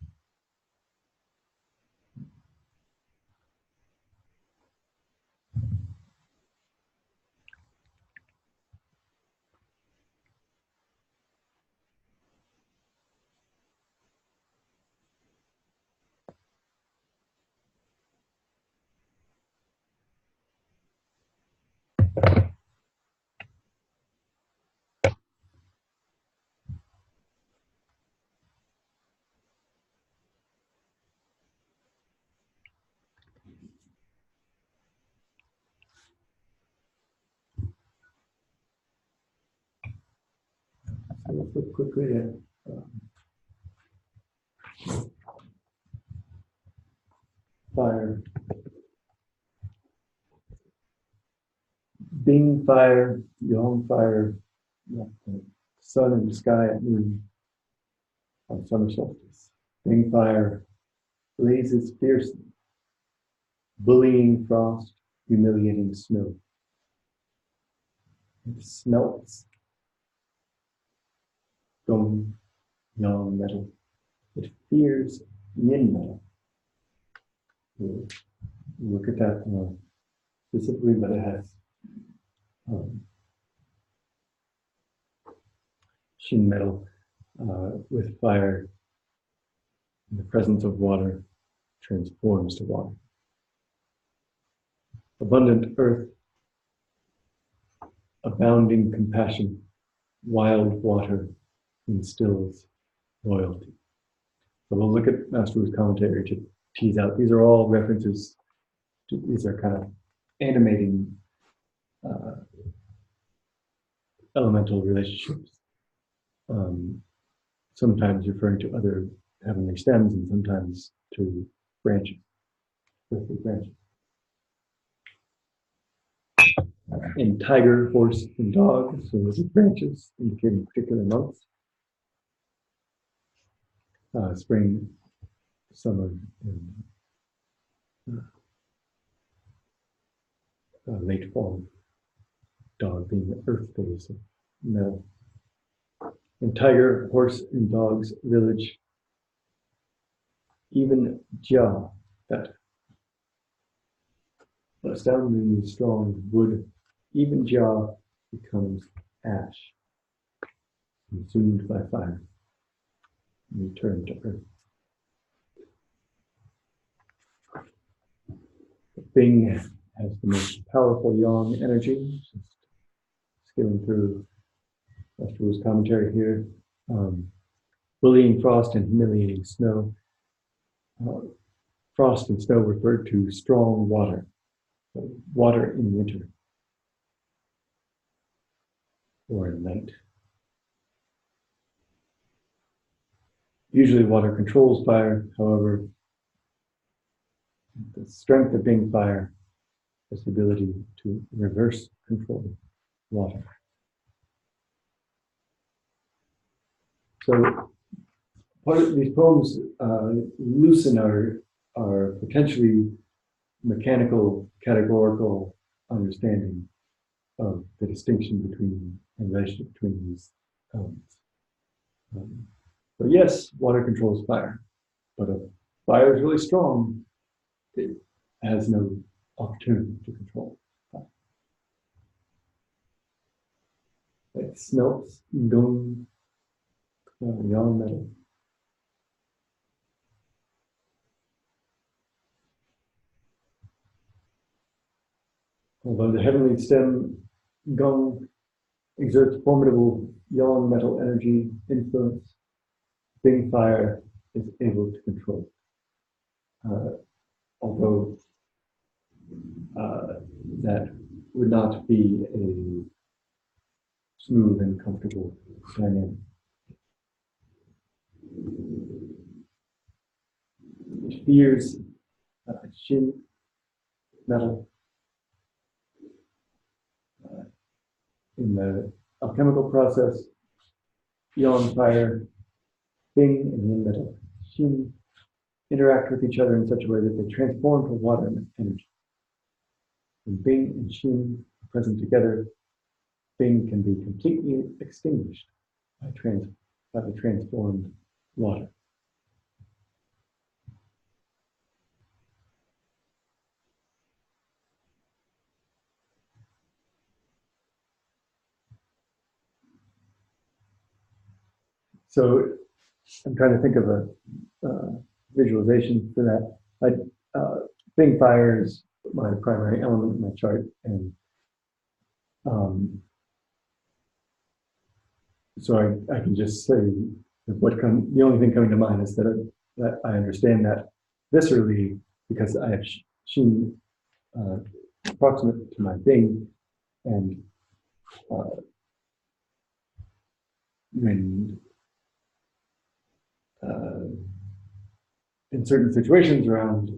So we'll flip quickly at fire. Bing fire, Yang fire, sun in the sky at noon on summer solstice. Bing fire blazes fiercely, bullying frost, humiliating snow. It smelts Gong Yang metal. It fears Yin metal. We'll look at that more specifically, but it has Shin metal with fire in the presence of water transforms to water. Abundant earth, abounding compassion, wild water instills loyalty. So we'll look at Master Wu's commentary to tease out. These are all references to, these are kind of animating elemental relationships. Sometimes referring to other heavenly stems and sometimes to branches, earthly branches. and tiger, horse, and dog. So those are branches indicating particular months. Spring, summer, and late fall. Dog being the earth phase of metal. And tiger, horse, and dog's village. Even Jia, that astoundingly strong wood, even Jia becomes ash, consumed by fire, and returned to earth. The Bing has the most powerful yang energy. Just skimming through Westerwood's commentary here. Bullying frost and humiliating snow. Frost and snow refer to strong water, water in winter or in night. Usually water controls fire, however, the strength of Bing fire has the ability to reverse control water. So part of these poems loosen our potentially mechanical, categorical understanding of the distinction between and relationship between these elements. So yes, water controls fire, but if fire is really strong, it has no opportunity to control fire. It smelts dung, yang metal. Although the heavenly stem gong exerts formidable yang metal energy influence, Bing fire is able to control. Although that would not be a smooth and comfortable dynamic. It fears shin metal. In the alchemical process, yang fire, Bing and yin metal, shin, interact with each other in such a way that they transform to water energy. When Bing and shin are present together, Bing can be completely extinguished by the transformed water. So I'm trying to think of a visualization for that. Bing fire is my primary element in my chart, and so I can just say the only thing coming to mind is that I understand that viscerally because I have Shin proximate to my Bing, and when in certain situations around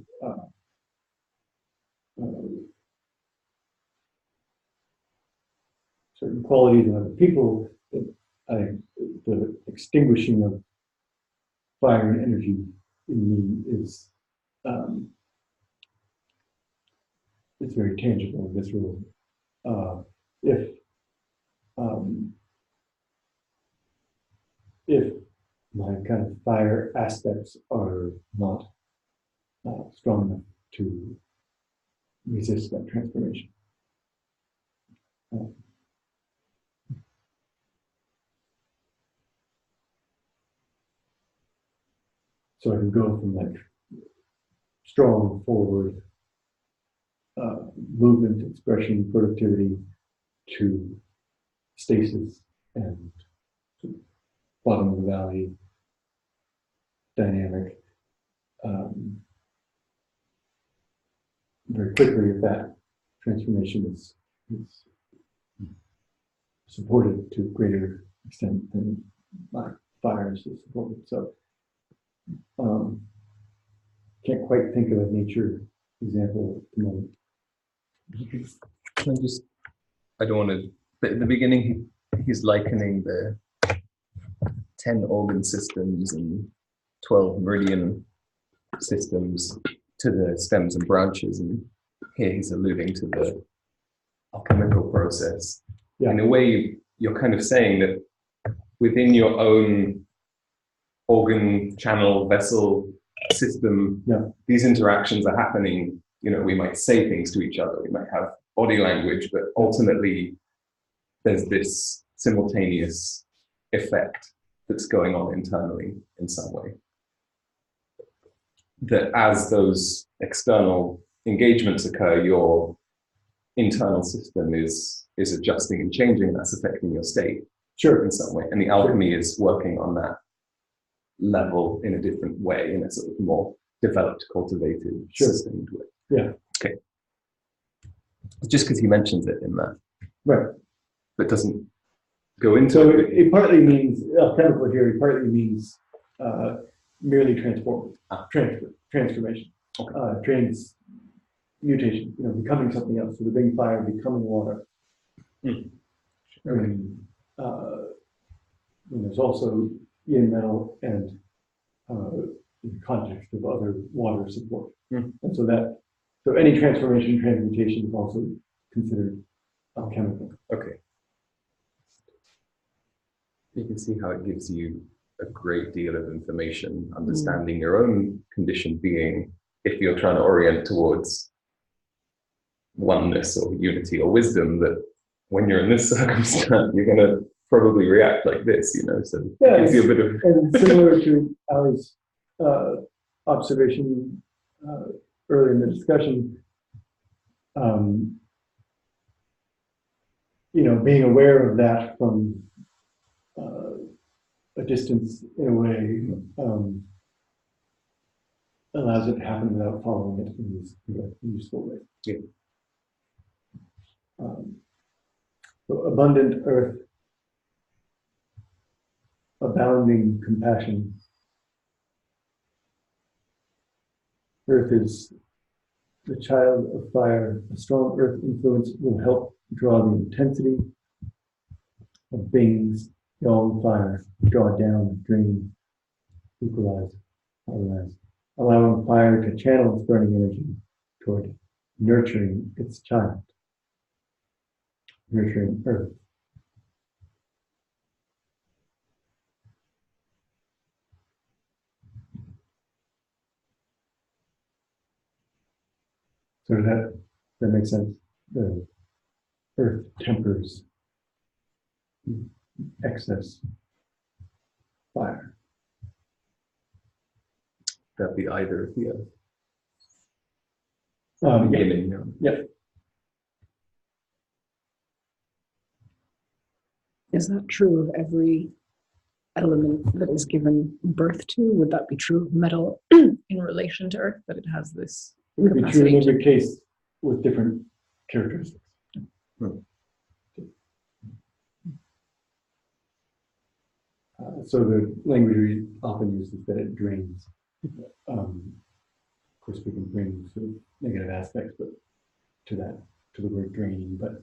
certain qualities in other people, the extinguishing of fire and energy in me is it's very tangible and visceral. If my kind of fire aspects are not strong enough to resist that transformation. So I can go from like strong forward movement, expression, productivity to stasis and bottom of the valley dynamic very quickly if that transformation is supported to a greater extent than my fires is supported. So can't quite think of a nature example at the moment. Can I just I don't want to. But at the beginning, he's likening the 10 organ systems and 12 meridian systems to the stems and branches, and here he's alluding to the alchemical process. Yeah. In a way, you're kind of saying that within your own organ, channel, vessel system, these interactions are happening. You know, we might say things to each other, we might have body language, but ultimately there's this simultaneous effect that's going on internally in some way. That as those external engagements occur, your internal system is adjusting and changing, and that's affecting your state in some way. And the alchemy is working on that level in a different way, in a sort of more developed, cultivated, sustained way. Yeah. Okay. Just because he mentions it in that. Right. But doesn't go into so it. It partly means, alchemical here, it partly means merely transformation, transmutation, you know, becoming something else. So the big fire becoming water. And there's also yin metal and in the context of other water support. And so any transformation, transmutation is also considered alchemical. Okay. You can see how it gives you a great deal of information, understanding your own conditioned being, if you're trying to orient towards oneness or unity or wisdom, that when you're in this circumstance, you're going to probably react like this, you know, so it gives you a bit of... And similar to Ali's observation earlier in the discussion, you know, being aware of that from a distance in a way allows it to happen without following it in this useful way. Yeah. So abundant earth, abounding compassion. Earth is the child of fire. A strong earth influence will help draw the intensity of beings, yang fire, draw down, drain, equalize, harmonize, allowing fire to channel its burning energy toward nurturing its child, nurturing earth. So that makes sense. The earth tempers excess fire. That'd be either of the other. Beginning. Yeah. Is that true of every element that is given birth to? Would that be true of metal in relation to earth, that it has this It would be true capacity in to... every case with different characteristics. So the language we often use is that it drains. Of course, we can bring sort of negative aspects, but to the word draining. But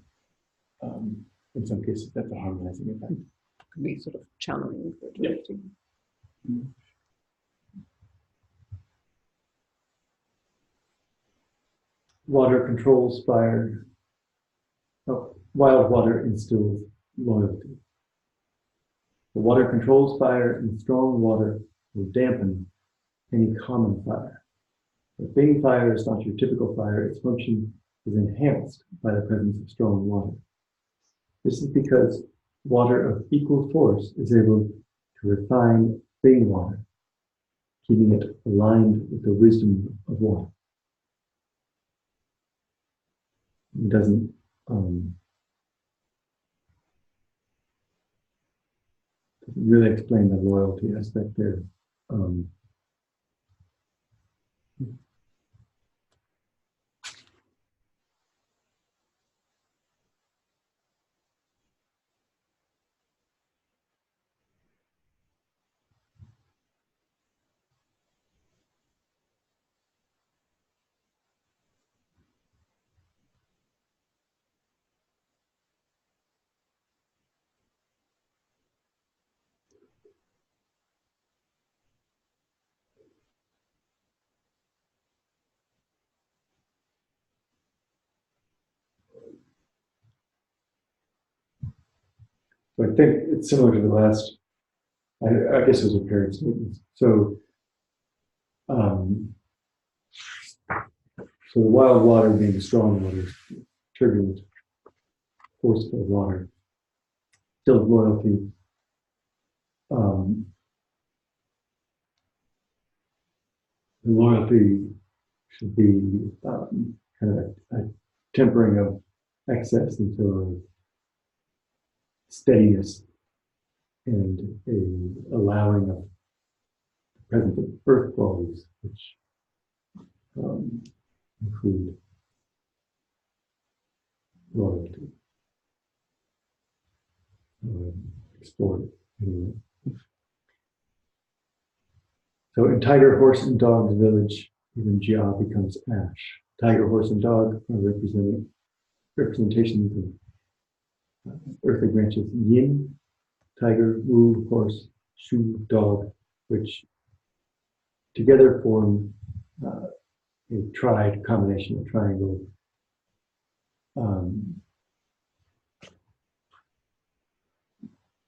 in some cases, that's a harmonizing effect. Could be sort of channeling or directing. Water controls fire. Oh, wild water instills loyalty. The water controls fire, and strong water will dampen any common fire. If Bing fire is not your typical fire, its function is enhanced by the presence of strong water. This is because water of equal force is able to refine Bing water, keeping it aligned with the wisdom of water. It doesn't really explain the loyalty aspect there. So I think it's similar to the last, I guess it was a pair of statements. So, so the wild water being strong water, turbulent, forceful water, still loyalty. The loyalty should be kind of a tempering of excess into a steadiness and a allowing of the presence of earth qualities, which include loyalty. Explored anyway. So in Tiger, Horse, and Dog's village, even Jia becomes ash. Tiger, horse, and dog are representations of earthly branches: yin, tiger; wu, horse; shu, dog, which together form a triad combination, a triangle.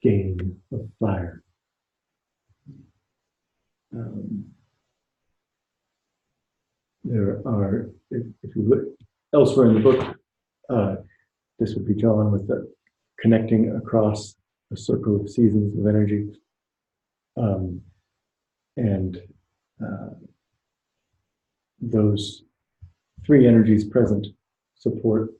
Gain of fire. There are, if you look elsewhere in the book, this would be drawn with the connecting across a circle of seasons of energy. And those three energies present support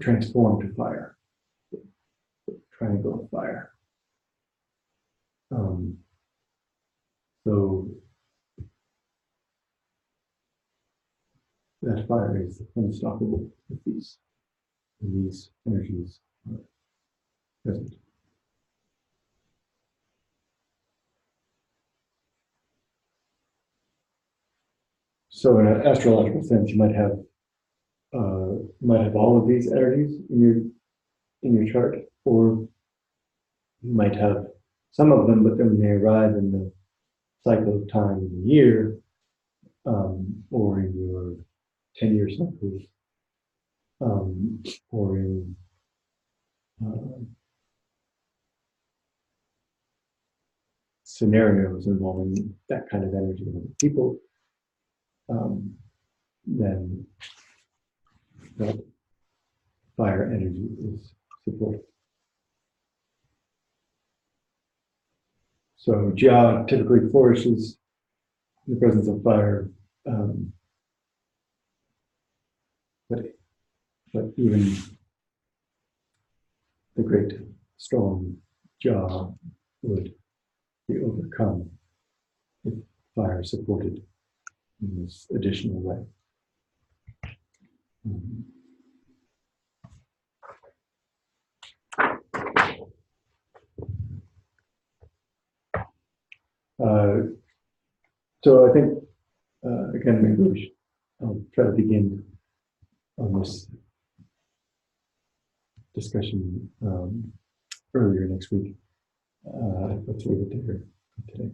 transform to fire, triangle of fire. So that fire is unstoppable if these energies are present. So in an astrological sense, you might have all of these energies in your chart, or you might have some of them, but then when they arrive in the cycle of time in the year, or in your 10-year cycles, or in scenarios involving that kind of energy in other people, then that fire energy is supported. So Jia typically flourishes in the presence of fire, but even the great strong Jia would be overcome if fire is supported in this additional way. So I think, again, maybe I'll try to begin on this discussion earlier next week. Let's leave it there for today.